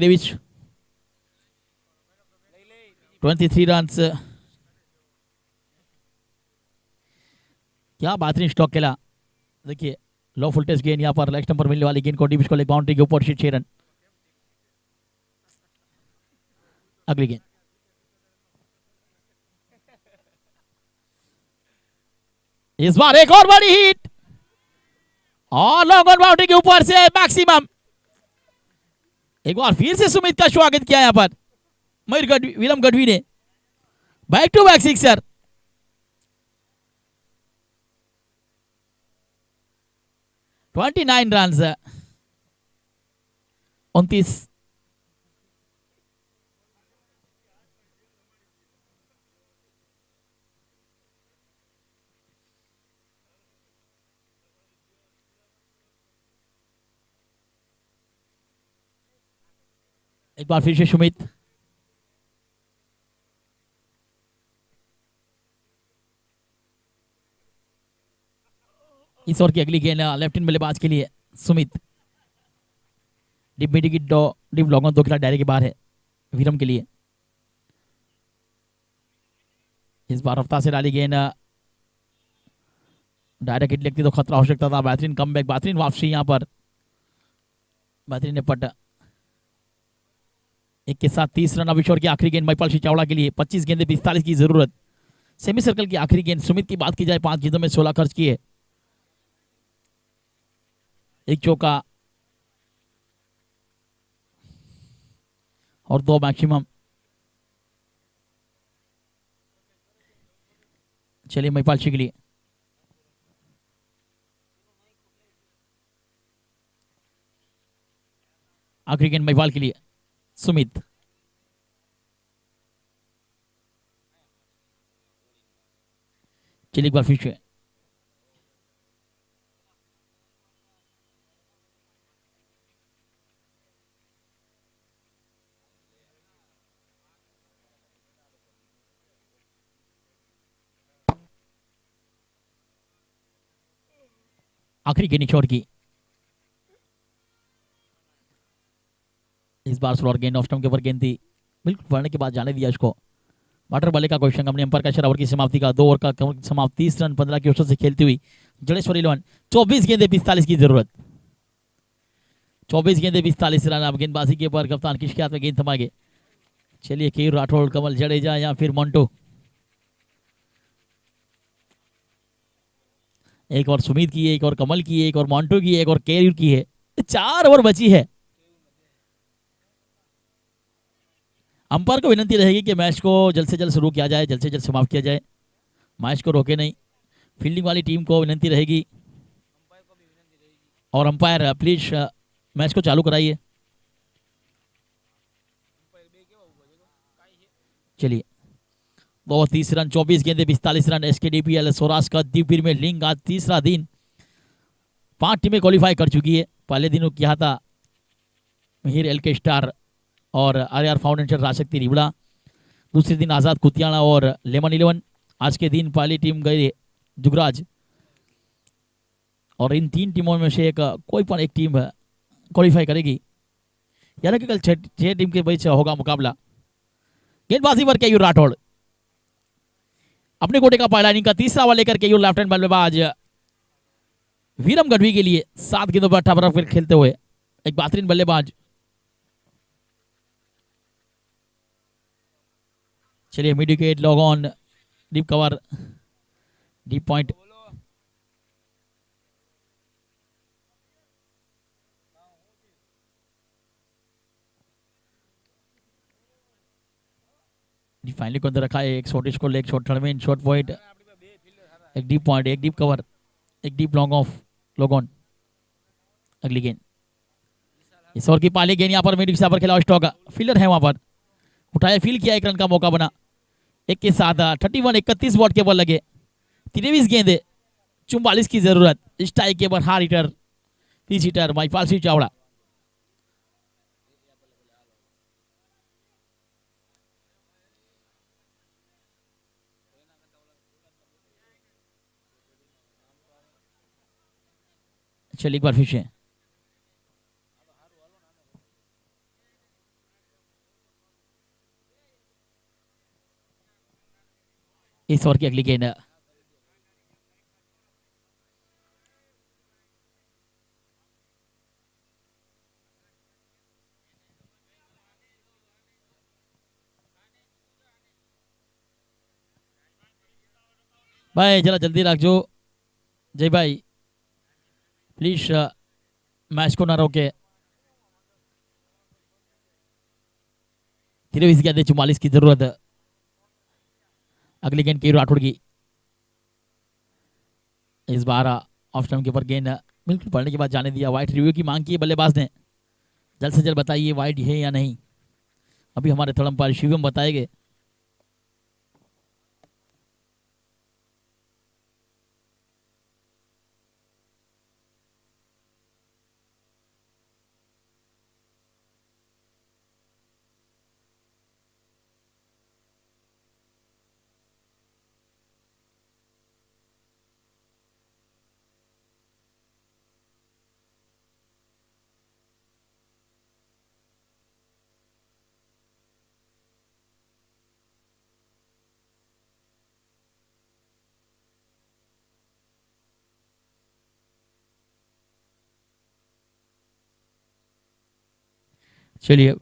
रन। क्या बेहतरीन स्ट्रोक खेला। देखिए लो वोल्टेज गेंद यहाँ पर, लेग नंबर मिलने वाली गेंद को डीप स्कोर लेग बाउंड्री के ऊपर से 6 रन। अगली गेंद, इस बार एक और बड़ी हिट और लॉन्ग ऑन बाउंड्री के ऊपर से मैक्सिमम। एक बार फिर से सुमित का स्वागत किया यहाँ पर मयूर गढ़वी, विरम गढ़वी ने back to back sixer. Twenty 29 run 29। एक बार फिर से सुमित, इस ओवर की अगली गेंद लेफ्ट हैंड बल्लेबाज के लिए सुमित। डिप मिडी की डीप लॉन्ग ऑन 2 खिलाड़ी दायरे के बाहर है विरम के लिए। इस बार रफ्तार से डाली गेंद, डायरेक्ट हिट लगती तो खतरा हो सकता था। बेहतरीन कमबैक, बेहतरीन वापसी यहाँ पर, बेहतरीन ने पट। एक के साथ 30 रन। अभिषेक की आखिरी गेंद महिपाल सिंह चावड़ा के लिए। 25 गेंदे 45 की जरूरत। सेमी सर्कल की आखिरी गेंद। सुमित की बात की जाए 5 गेंदों में 16 खर्च किए, एक चौका और 2 मैक्सिमम। चलिए महिपाल सिंह के लिए आखिरी गेंद, महिपाल के लिए सुमित। चलिए एक बार फिर से आखिरी गेंद निचोड़ की। इस बार स्लोअर गेंद ऑफ स्टंप के ऊपर गेंद थी, बिल्कुल पड़ने के बाद जाने दिया इसको। वाटर बल्ले का क्वेश्चन कंपनी अंपायर का इशारा। ओवर की समाप्ति का 2 ओवर का समाप्ति। 30 रन 15 की औसत से खेलती हुई जडेश्वर 11। 24 गेंदे 45 की जरूरत। 24 गेंदे 45 रन। अब गेंदबाजी के ऊपर कप्तान किसके हाथ में गेंद थमाएंगे। चलिए केयू राठौड़, कमल जडेजा या फिर मोन्टो। एक और सुमित की, एक और कमल की, एक और मोन्टो की, एक और केयू की है। 4 ओवर बची है। अंपायर को विनती रहेगी कि मैच को जल्द से जल्द शुरू किया जाए, जल्द से जल्द समाप्त किया जाए, मैच को रोके नहीं। फील्डिंग वाली टीम को विनती रहेगी और अंपायर प्लीज मैच को चालू कराइए। चलिए 230 रन 24 गेंदे 45 रन। एसकेडीपीएल सौराष्ट्र का द्वीपवीर में लिंग आज तीसरा दिन। 5 टीमें क्वालिफाई कर चुकी है। पहले दिन किया था मिहिर एलके स्टार और आरआर फाउंडेशन राजशक्ति रिबड़ा। दूसरे दिन आजाद कुतियाना और लेमन 11। आज के दिन पहली टीम गई जुगराज। और इन 3 टीमों में से एक कोई पण एक टीम क्वालिफाई करेगी, यानी कि कल 6 टीम के बीच होगा मुकाबला। गेंदबाजी पर केयू राठौड़ अपने कोटे का पहला इनिंग का तीसरा ओवर लेकर केयू लेफ्ट हैंड बल्लेबाज वीरम गढ़वी के लिए 7 गेंदों पर 18 रन खेलते हुए एक बेहतरीन बल्लेबाज। चलिए mid wicket, log on, deep cover, deep point. Finally को अंदर रखा है। एक short score, leg shot, third में शॉर्ट पॉइंट, एक डीप पॉइंट, एक डीप कवर, एक deep long off, log on. अगली गेंद इस ओवर की पहली गेंद यहाँ पर मिड विकेट पर खेला। स्टॉक फील्डर है वहां पर, उठाया, फील किया, 1 रन का मौका बना। एक के साथ 31 वॉट के बॉल लगे। 23 गेंदे 44 की जरूरत। स्ट्राइक के ऊपर hard hitter, pinch hitter Mahipal Singh Chavda. चलिए एक बार फिर से इस ओवर की अगली गेंद। भाई जरा जल्दी रखो जय भाई, प्लीज मैच को ना रोके। 23 गेंदे 44 की जरूरत। अगली गेंद केयू राठौड़ की। इस बार ऑफ स्टंप के ऊपर गेंद बिल्कुल पड़ने के बाद जाने दिया। वाइट रिव्यू की मांग की है बल्लेबाज ने। जल्द से जल्द बताइए वाइट है या नहीं। अभी हमारे थर्ड अंपायर शिवम बताएंगे। चलिए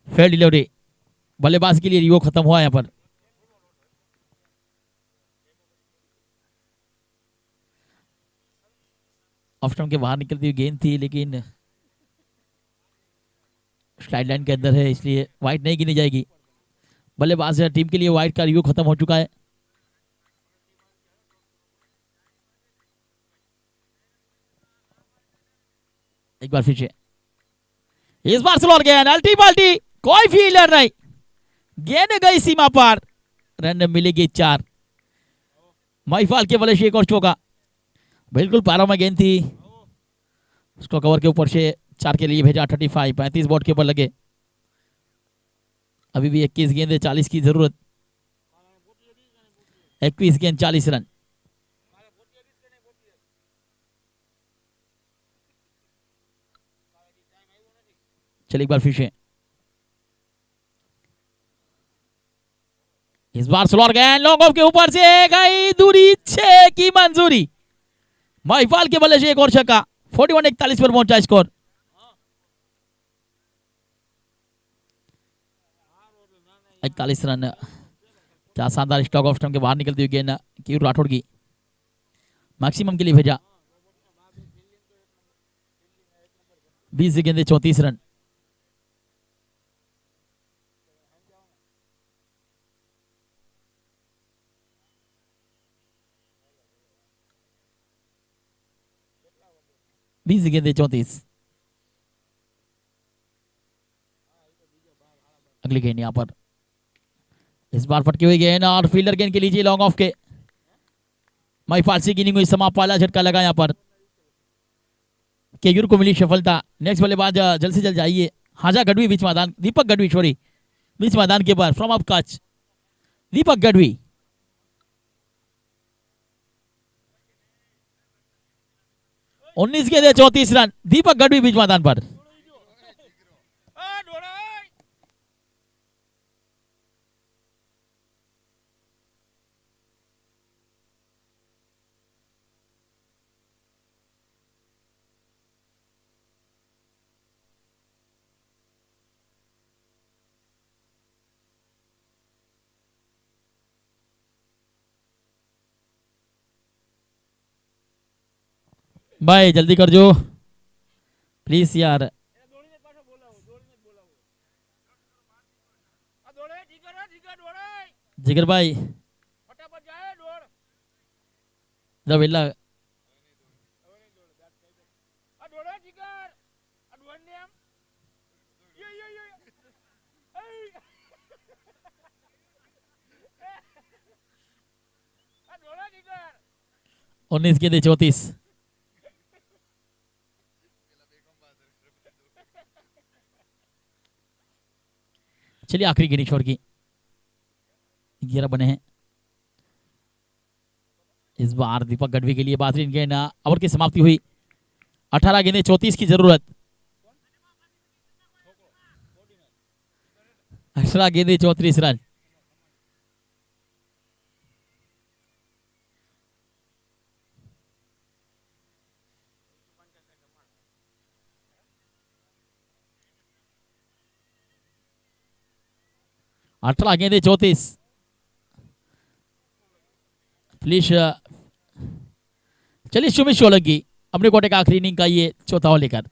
फेयर डिलीवरी, बल्लेबाज के लिए रिवो खत्म हुआ यहाँ पर। ऑफ स्टंप के बाहर निकलती हुई गेंद थी, लेकिन स्ट्राइक लाइन के अंदर है, इसलिए वाइड नहीं गिनी जाएगी। बल्लेबाज टीम के लिए वाइड का रिव्यू खत्म हो चुका है। एक बार फिर से, इस बार स्लोअर गेंद, अल्टी पल्टी, कोई फील्डर नहीं, गेंद गई सीमा पार, रन मिलेगी 4। माइफाल के बल्ले से एक और चौका, बिल्कुल पैरों में गेंद थी, उसको कवर के ऊपर से 4 के लिए भेजा। 35 बॉट के ऊपर लगे। अभी भी 21 गेंद 40 की जरूरत। 21 गेंद 40 रन। चलिए एक बार फिर से, इस बार स्लोअर गेंद लॉन्ग ऑफ के ऊपर से गई दूरी, 6 की मंजूरी। माइफाल के बल्ले से एक और छक्का। 41-41 पर पहुंचा स्कोर। इकतालीस रन। क्या शानदार स्टॉक ऑफ स्टंप के बाहर निकलती हुई गेंद कीर राठौड़ की, मैक्सिमम के लिए भेजा। 20 गेंदे 34 रन। गेंदे 34। अगली गेंद यहां पर, इस बार फटकी हुई गेंद और फील्डर गेंद के लीजिए लॉन्ग ऑफ के। माइफाल से गिनी हुई समा, पहला झटका लगा यहां पर। केयूर को मिली सफलता। नेक्स्ट बल्लेबाज जल्द से जल्द जाइए। हाजा गढ़वी बीच मैदान, दीपक गढ़वी सॉरी, बीच मैदान के पार फ्रॉम अप कच, दीपक गढ़वी। उन्नीस गेंदे 34 रन, दीपक गढ़वी बीच मैदान पर। भाई जल्दी कर जो प्लीज यार। जिगर भाई वेला उन्नीस गेंदे 34। चलिए आखिरी गेंद छोड़ की 11 बने हैं। इस बार दीपक गढ़वी के लिए बेहतरीन गेंद, ओवर की समाप्ति हुई। 18 गेंदे 34 की जरूरत। 18 गेंदे 34 रन। अठारह गेंदे 34। प्लीज चलिए सुमित सोलंकी अपने कोटे का आखिरी इनिंग का ये चौथा ओवर लेकर।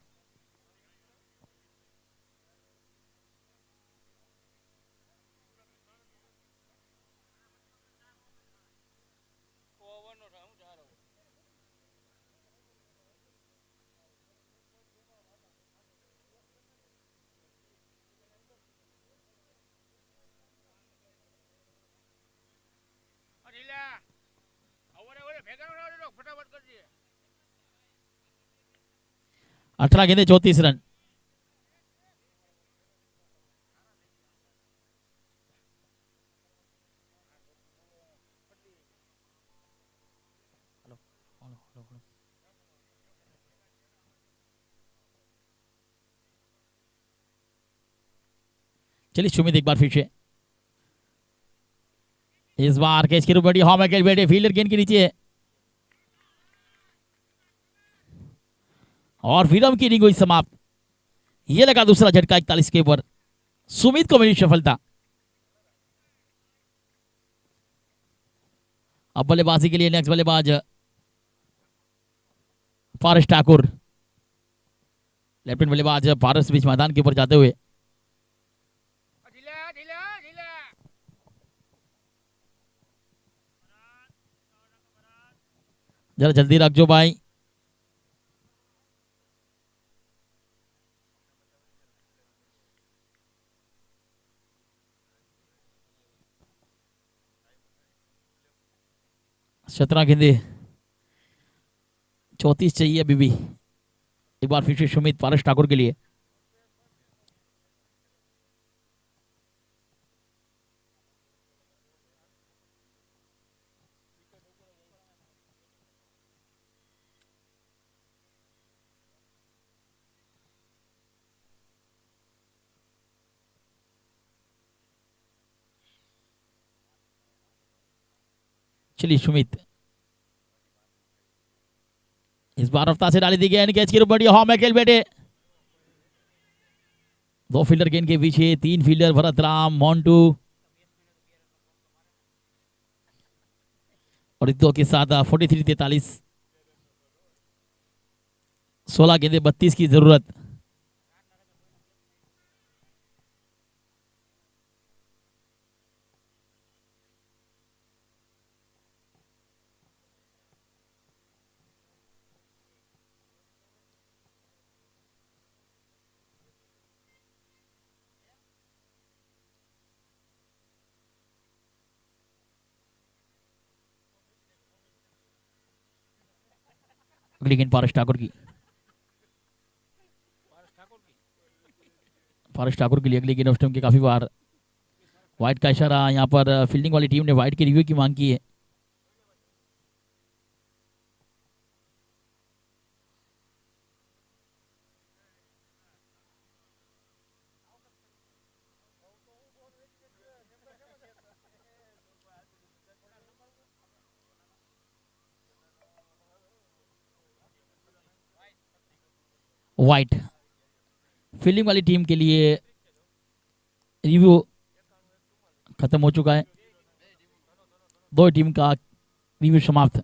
अठारह गेंदे 34 रन। चलिए सुमित एक बार फिर से, इस बार कैच की रुपये हॉम बैठे फील्डर गेंद के नीचे है। और विरम की इनिंग हुई समाप्त। ये लगा दूसरा झटका 41 के ऊपर। सुमित को मिली सफलता। अब बल्लेबाजी के लिए नेक्स्ट बल्लेबाज पारस ठाकुर। लेफ्टिनेंट बल्लेबाज पारस बीच मैदान के ऊपर जाते हुए। जरा जल्दी रख जो भाई। सत्रह गेंदे 34 चाहिए अभी भी। एक बार फिर से सुमित पारस ठाकुर के लिए। चलिए सुमित, इस बार रफ्तार से डाली दी गई कैच की बढ़िया हॉ मैकेल बेटे। दो फील्डर गेंद के पीछे, तीन फील्डर भरत राम, मोन्टू और दो के साथ 43-43। 16 गेंदे 32 की जरूरत। अगली गेंद पारस ठाकुर की। पारस ठाकुर के लिए अगली गेंद ऑफ स्टंप की काफी बार वाइट का इशारा। यहाँ पर फील्डिंग वाली टीम ने वाइट के रिव्यू की मांग की है। वाइट फील्डिंग वाली टीम के लिए रिव्यू खत्म हो चुका है। दो टीम का रिव्यू समाप्त।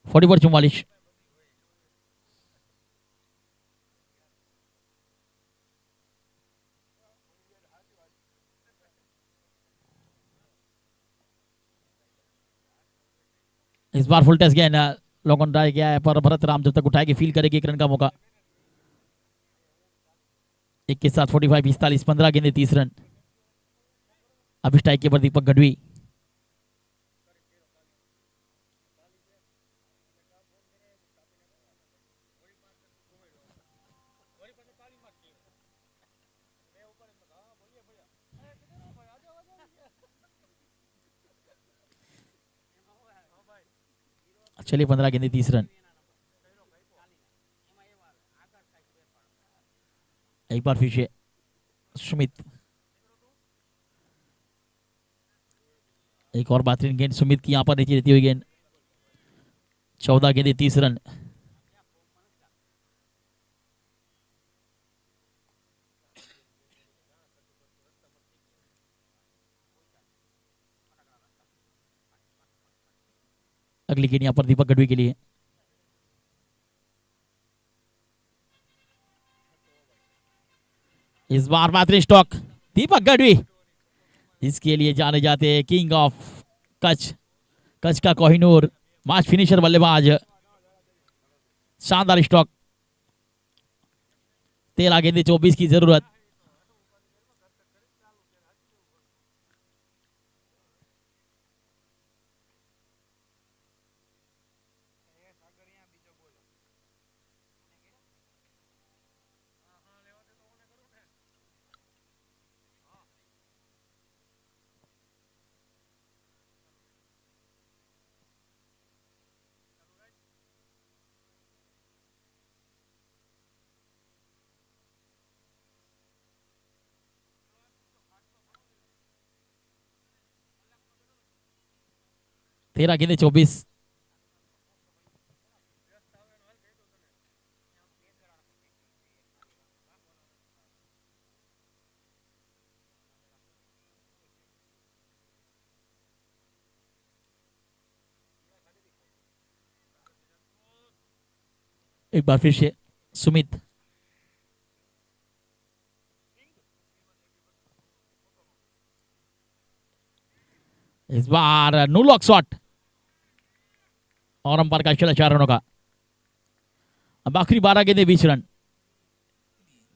फोर्टी पर 44। इस बार फुल टेस्ट गया है, लॉन्ग ऑन ड्राइव गया है पर भरत राम जब तक उठाएगी फील करेगी 1 रन का मौका। एक के साथ 45-45, 15 गेंदे 30 रन। अब स्ट्राइक के पर दीपक गढ़वी। चलिए 15 गेंदे 30 रन। एक बार फिर से सुमित, एक और बेहतरीन गेंद सुमित की यहां पर नीचे रहती हुई गेंद। 14 गेंदे 30 रन। अगली गेंद यहां पर दीपक गढ़वी के लिए। इस बार बेहतरीन स्टॉक दीपक गढ़वी, इसके लिए जाने जाते हैं किंग ऑफ कच्छ, कच्छ का कोहिनूर, मैच फिनिशर बल्लेबाज। शानदार स्टॉक। 13 गेंदे 24 की जरूरत। तेरह गेंदे 24। एक बार फिर से सुमित, इस बार नो लॉक शॉट और अंपायर का इशारा 4 रनों का। अब आखिरी 12 गेंदे 20 रन।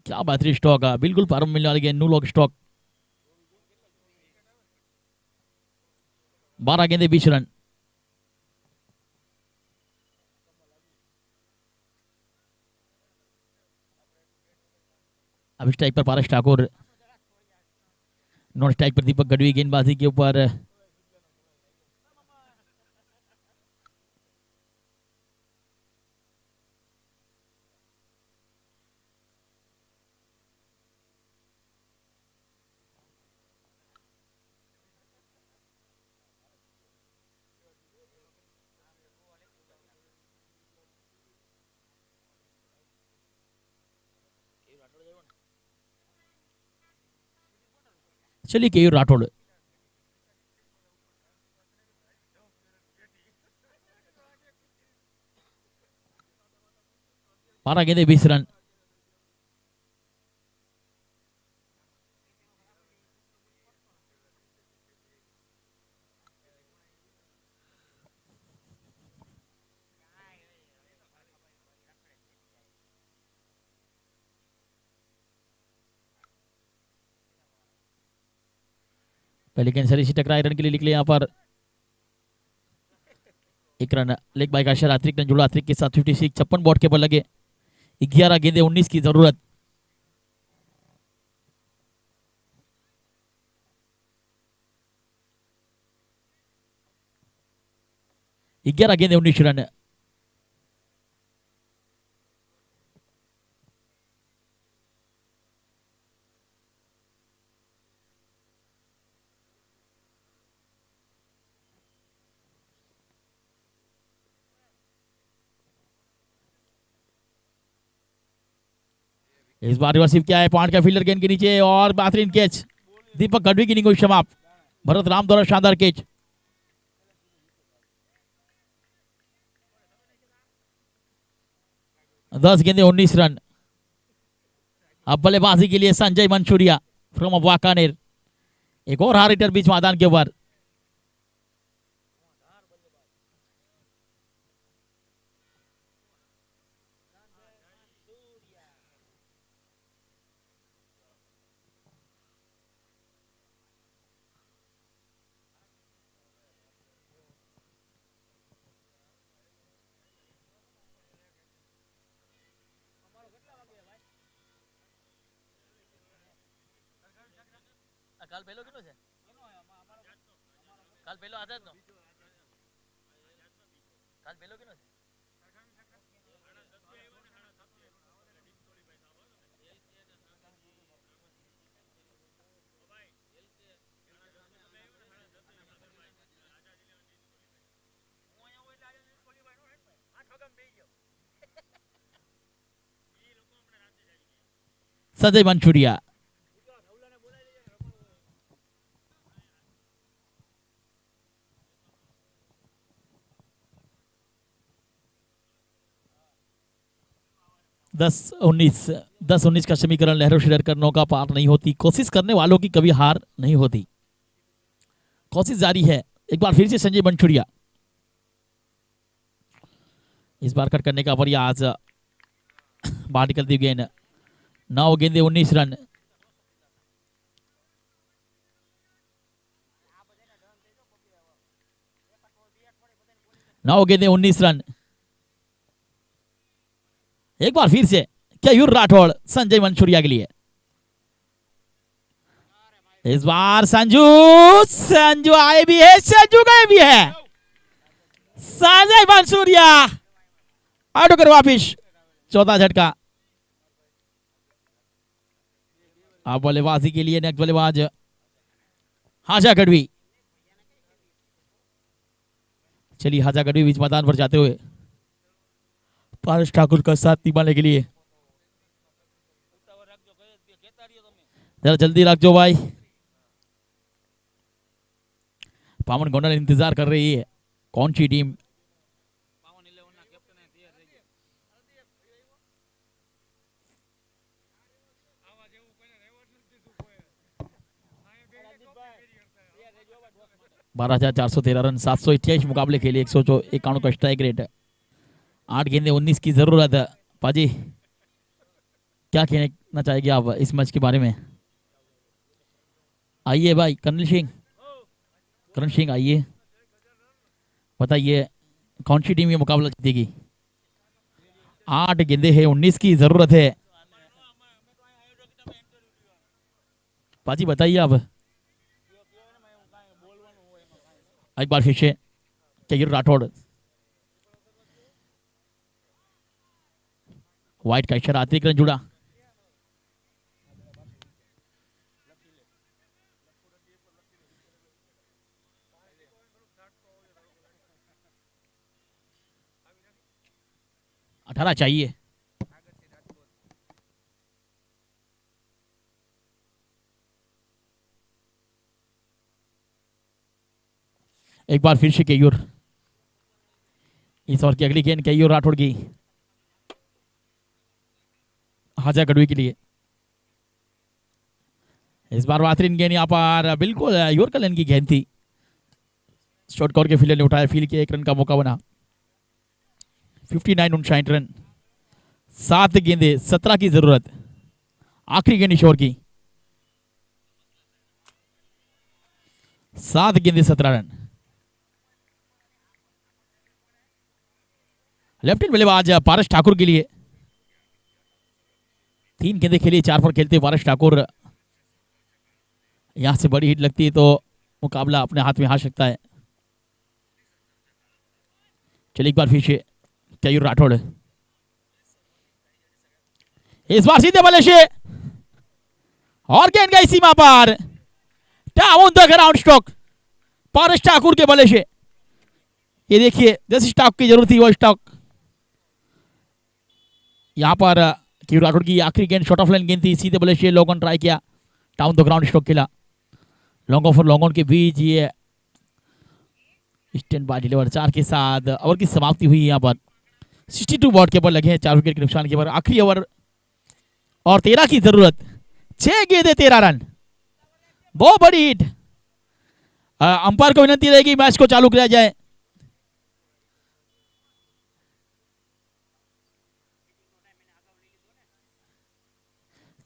क्या बेहतरीन स्टॉक है, बिल्कुल प्रारंभ मिलने वाली गेंद, नो लॉक स्टॉक। 12 गेंदे 20 रन। अब स्ट्राइक पर पारस ठाकुर, नॉन स्ट्राइक पर दीपक गढ़वी। गेंदबाजी के ऊपर चलिए केयूर राठौड़। बारह गेंदे 20 रन। पहले गेंद सरी से टकराए, रन के लिए निकले यहाँ पर। एक रन लेग बाय का अशर, अतिरिक्त रन जुड़ा अतिरिक्त के साथ 56, 56 बॉट के बल लगे। 11 गेंदे 19 की जरूरत। ग्यारह गेंदे 19 रन। इस बार रिवर्सिव क्या है, पॉइंट का फील्डर गेंद के नीचे और बेहतरीन कैच। दीपक गढ़वी की इनिंग समाप्त। भरत राम द्वारा शानदार कैच। दस गेंदे 19 रन। अब बल्लेबाजी के लिए संजय मंचूरिया फ्रॉम वाकानेर। एक और हार हिटर बीच मैदान के ऊपर। काल पेलो किलो છે काल पेलो આઝાદ નો કાલ પેલો કિલો છે संजय मंचूरिया। दस उन्नीस का समीकरण लहरों शेयर करने का पार नहीं होती। कोशिश करने वालों की कभी हार नहीं होती। कोशिश जारी है। एक बार फिर से संजय मंचूरिया। इस बार कट करने का प्रयास, बाहर निकलती गेंद। 9 गेंदे 19 रन। नौ गेंदे 19 रन। एक बार फिर से केयूर राठौड़ संजय मंचूरिया के लिए। इस बार संजू आए भी है, संजू गए भी है। संजय मंचूरिया आउट होकर वापिस। चौथा झटका। अब बल्लेबाजी के लिए नेक्स्ट बल्लेबाज हाजा गढ़वी। चलिए हाजा गढ़वी बीच मैदान पर जाते हुए पारस ठाकुर का साथ निभाने के लिए। जरा जल्दी रख दो भाई। पावन गोंडल इंतजार कर रही है। कौन सी टीम 12,413 रन, 728 मुकाबले खेले, 151 का स्ट्राइक रेट है, 8 गेंदे 19 की जरूरत है। पाजी क्या कहना चाहेंगे आप इस मैच के बारे में? आइए भाई करण सिंह आइए, बताइए कौन सी टीम ये मुकाबला जीतेगी? 8 गेंदे हैं, 19 की जरूरत है। पाजी बताइए आप। एक बार फिर से केयूर राठौड़, व्हाइट का इशारा, अतिरिक्त रन जुड़ा। अठारह चाहिए। एक बार फिर से केयूर, इस ओवर की अगली गेंद केयूर राठौड़ की हाजा गढ़वी के लिए। इस बार बेहतरीन गेंद यहाँ पर, बिल्कुल योरकलन की गेंद थी, शॉर्ट कवर के फील्डर ने उठाया, फील्ड के 1 रन का मौका बना। 59 59 रन, 7 गेंदे 17 की जरूरत, आखिरी गेंद इस ओवर की, 7 गेंदे 17 रन। लेफ्ट हैंड बल्लेबाज पारस ठाकुर के लिए, 3 गेंदे खेली, 4 पर खेलते पारस ठाकुर। यहां से बड़ी हिट लगती है तो मुकाबला अपने हाथ में आ सकता है। चलिए एक बार फिर से केयूर राठौड़, इस बार सीधे बल्ले से और गेंद गई सीमा पर, डाउन द ग्राउंड स्ट्रोक, पारस ठाकुर के बल्ले से। ये देखिए जिस स्टॉक की जरूरत थी वो स्टॉक यहां पर। केयूर राठौड़ की आखिरी गेंद शॉर्ट ऑफ लाइन गेंद थी, सीधे बल्ले से लॉन्ग ऑन ट्राई किया, डाउन द ग्राउंड स्ट्रोक खेला, लॉन्ग ऑफ और लॉन्ग ऑन के बीच ये स्टैंड बाय डिलीवर। 4 के साथ ओवर की समाप्ति हुई। यहाँ पर 62 बॉट के ऊपर लगे हैं, 4 विकेट के नुकसान के ऊपर। आखिरी ओवर और 13 की जरूरत, 6 गेंदे 13 रन, बहुत बड़ी हिट। अंपायर को विनती रहेगी मैच को चालू किया जाए।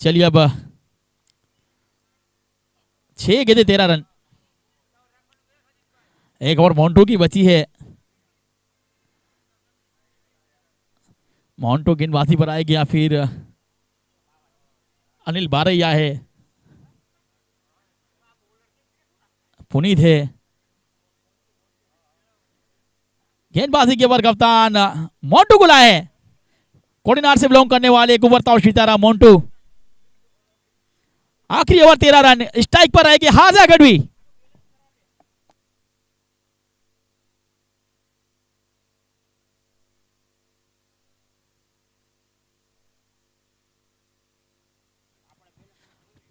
चलिए अब 6 गेंदे 13 रन, एक ओवर मोन्टो की बची है। मोन्टो गेंदबाजी पर आएगी या फिर अनिल बारैया है, पुनीत है। गेंदबाजी के ऊपर कप्तान मोन्टो को लाए, कोडिनार से बिलोंग करने वाले एक उभरता हुआ सितारा मोन्टो। आखिरी ओवर 13 रन, स्ट्राइक पर आएगी हाजा गढ़वी।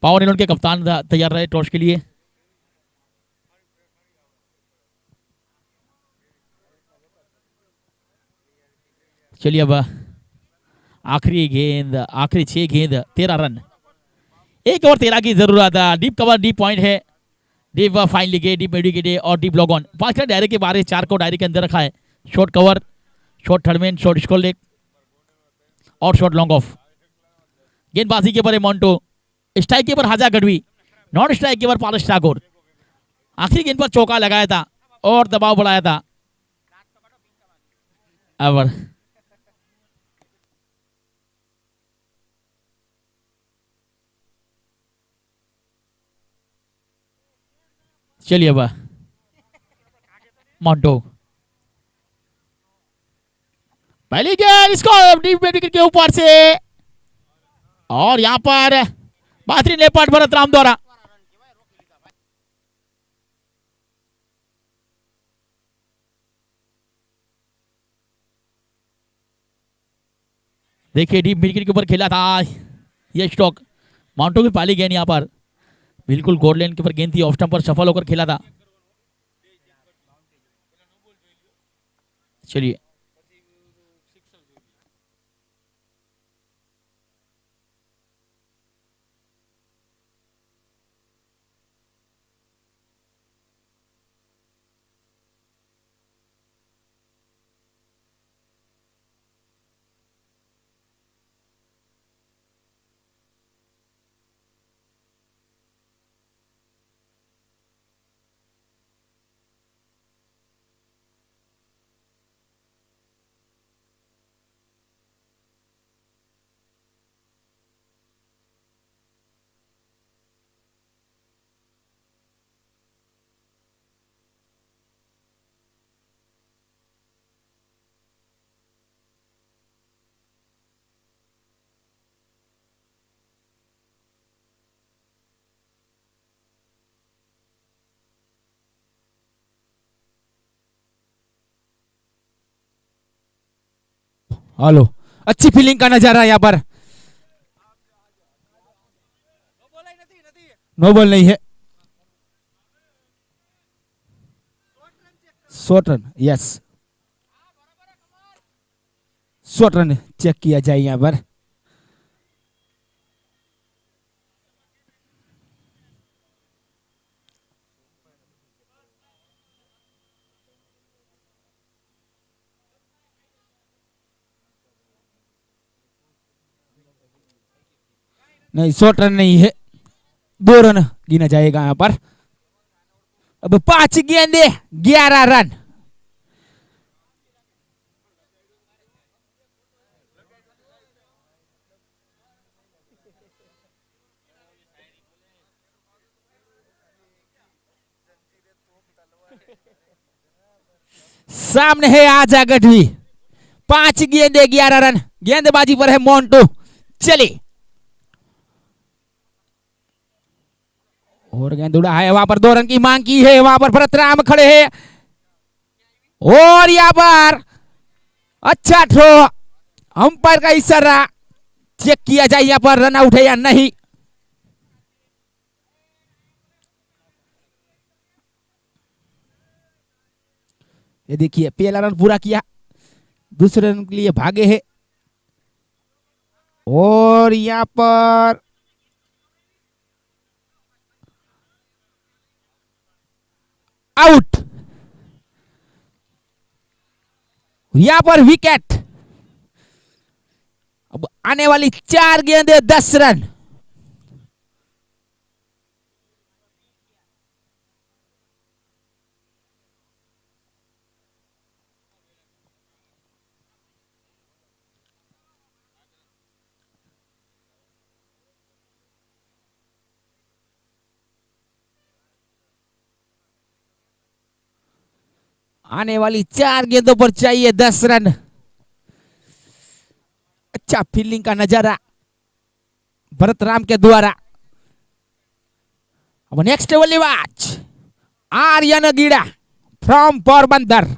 पावर इलेवन के कप्तान तैयार रहे टॉस के लिए। चलिए अब आखिरी गेंद, आखिरी 6 गेंद 13 रन, 1 ओवर 13 की जरूरत है। डीप कवर, डीप पॉइंट है, डीप फाइन लिखे, डीप मेडिकेट और डीप लॉग ऑन। 5 का डायरे के बारे 4 को डायरे के अंदर रखा है। Short cover, short third man, short score leg और शॉर्ट लॉन्ग ऑफ। गेंदबाजी के ऊपर मोन्टो, स्ट्राइक के ऊपर हाजा गढ़वी, नॉन स्ट्राइक के ऊपर पारस ठाकुर। आखिरी गेंद पर चौका लगाया था और दबाव बढ़ाया था। ओवर चलिए अब मोन्टो, पहली गेंद इसको डीप विकेट के ऊपर से और यहां पर बेहतरीन लेपर्ड भरत राम द्वारा। देखिए डीप विकेट के ऊपर खेला था यह स्टॉक। मोन्टो की पहली गेंद यहां पर बिल्कुल गोल लाइन के ऊपर गेंद थी, ऑफ स्टंप पर सफल होकर खेला था। चलिए हेलो, अच्छी फीलिंग का नजारा यहाँ पर। नो बॉल नहीं है, short run. Yes, short run check किया जाए यहाँ पर। नहीं, शॉर्ट रन नहीं है, 2 रन गिना जाएगा यहाँ पर। अब 5 गेंदे 11 रन। सामने है आजा गढ़वी, 5 गेंदे 11 रन। गेंदबाजी पर है मोन्टू। चले, और गेंद उड़ा है, वहां पर 2 रन की मांग की है। वहां पर भरत राम खड़े हैं, और यहां पर अच्छा थ्रो, अंपायर का इशारा। चेक किया जाए यहां पर रन आउट है या नहीं। ये देखिए, पहला रन पूरा किया, दूसरे रन के लिए भागे है, और यहां पर आउट। यहां पर विकेट। अब आने वाली 4 गेंदे 10 रन। आने वाली 4 गेंदों पर चाहिए 10 रन। अच्छा फील्डिंग का नजारा भरत राम के द्वारा। अब नेक्स्ट बल्लेबाज आर्यन गीड़ा फ्रॉम पोरबंदर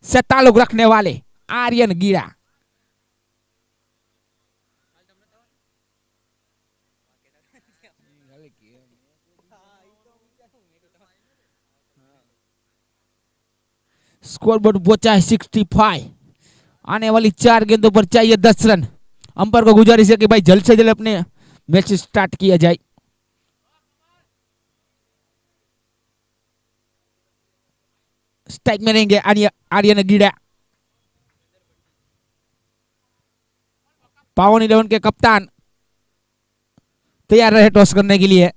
से ताल्लुक रखने वाले आर्यन गीड़ा। स्कोर बोर्ड पहुंचा है 65। आने वाली 4 गेंदों पर चाहिए 10 रन। अंपायर को गुजारिश है कि भाई जल्द से जल्द अपने मैच स्टार्ट किया जाए। स्ट्राइक में रहेंगे आर्यन गीड़ा। पावन 11 के कप्तान तैयार रहे टॉस करने के लिए।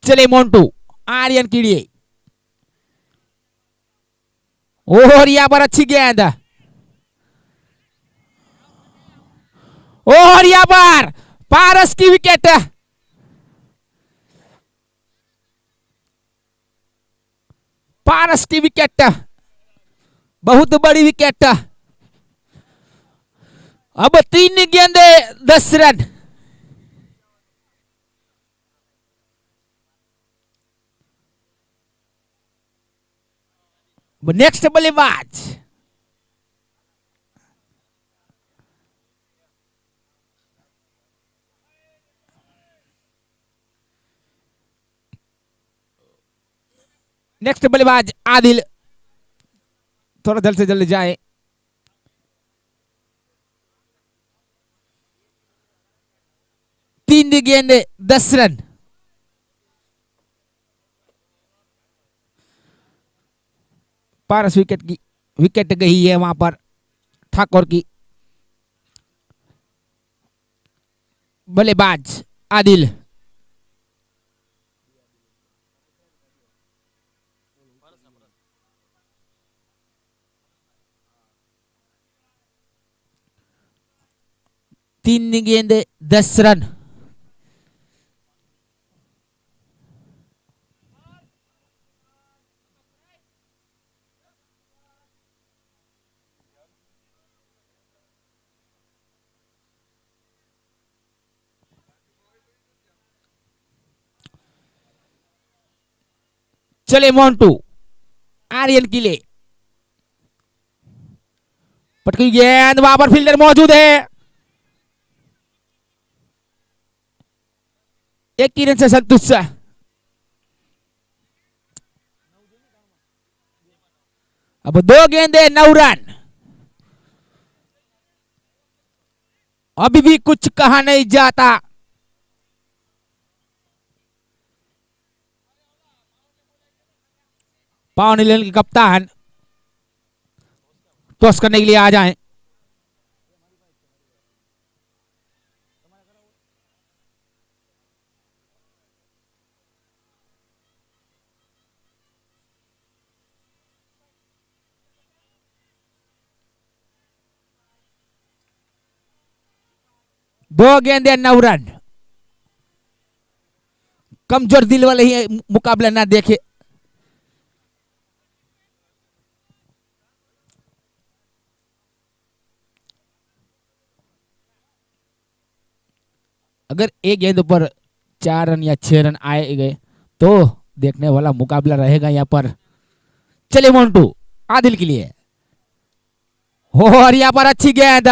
चले मोन्टू, आर्यन कीड़िए, और यहां पर अच्छी गेंद, और यहां पर पारस की विकेट। पारस की विकेट, बहुत बड़ी विकेट। अब 3 गेंदे 10 रन। नेक्स्ट बल्लेबाज आदिल, थोड़ा जल्द से जल्द जाए। तीन गेंदे 10 रन। पारस विकेट गई है वहां पर ठाकुर की। बल्लेबाज आदिल, तीन गेंदे 10 रन। चले मोन्टू, आर्यन के लिए पटकी गेंद, वहां पर फील्डर मौजूद है, एक ही रन से संतुष्ट। अब 2 गेंदे 9 रन। अभी भी कुछ कहा नहीं जाता। पावर न्यूजीलैंड के कप्तान टॉस करने के लिए आ जाएं। दो गेंदे 9 रन। कमजोर दिल वाले ही मुकाबला ना देखे। अगर एक गेंद पर 4 रन या 6 रन आए गए तो देखने वाला मुकाबला रहेगा यहाँ पर। चले मोन्टू, आदिल के लिए, और यहाँ पर अच्छी गेंद,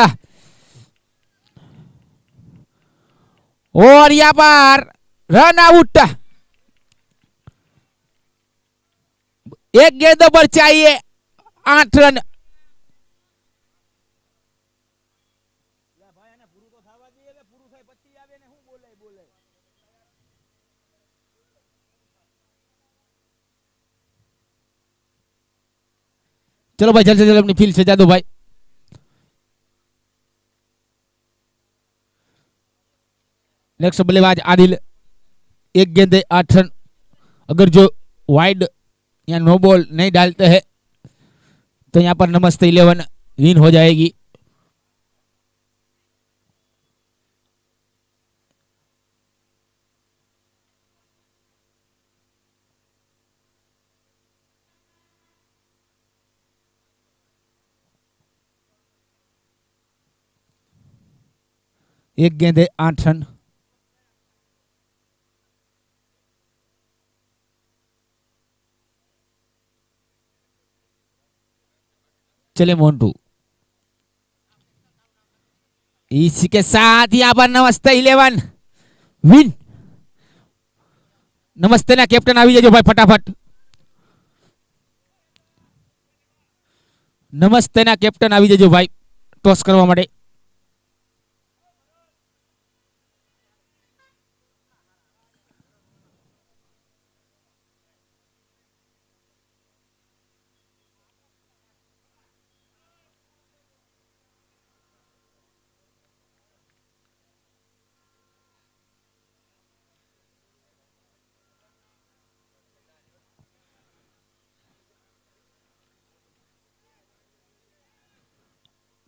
और यहाँ पर रन आउट। एक गेंद पर चाहिए 8 रन। चलो भाई, जल्द से जल्द अपनी फील्ड से जा दो भाई। नेक्स्ट बल्लेबाज आदिल, एक गेंदे 8 रन। अगर जो वाइड या नो बॉल नहीं डालते हैं तो यहां पर नमस्ते 11 विन हो जाएगी। एक गेंदे 8 रन। चले मोन्टू, इसी के साथ यहां पर नमस्ते 11 विन। नमस्ते ना कैप्टन આવી જજો ભાઈ फटाफट। नमस्ते ना कैप्टन આવી જજો ભાઈ ટોસ કરવા માટે।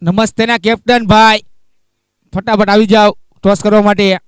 નમસ્તે ના કેપ્ટન ભાઈ, ફટાફટ આવી જાઓ ટોસ કરવા માટે।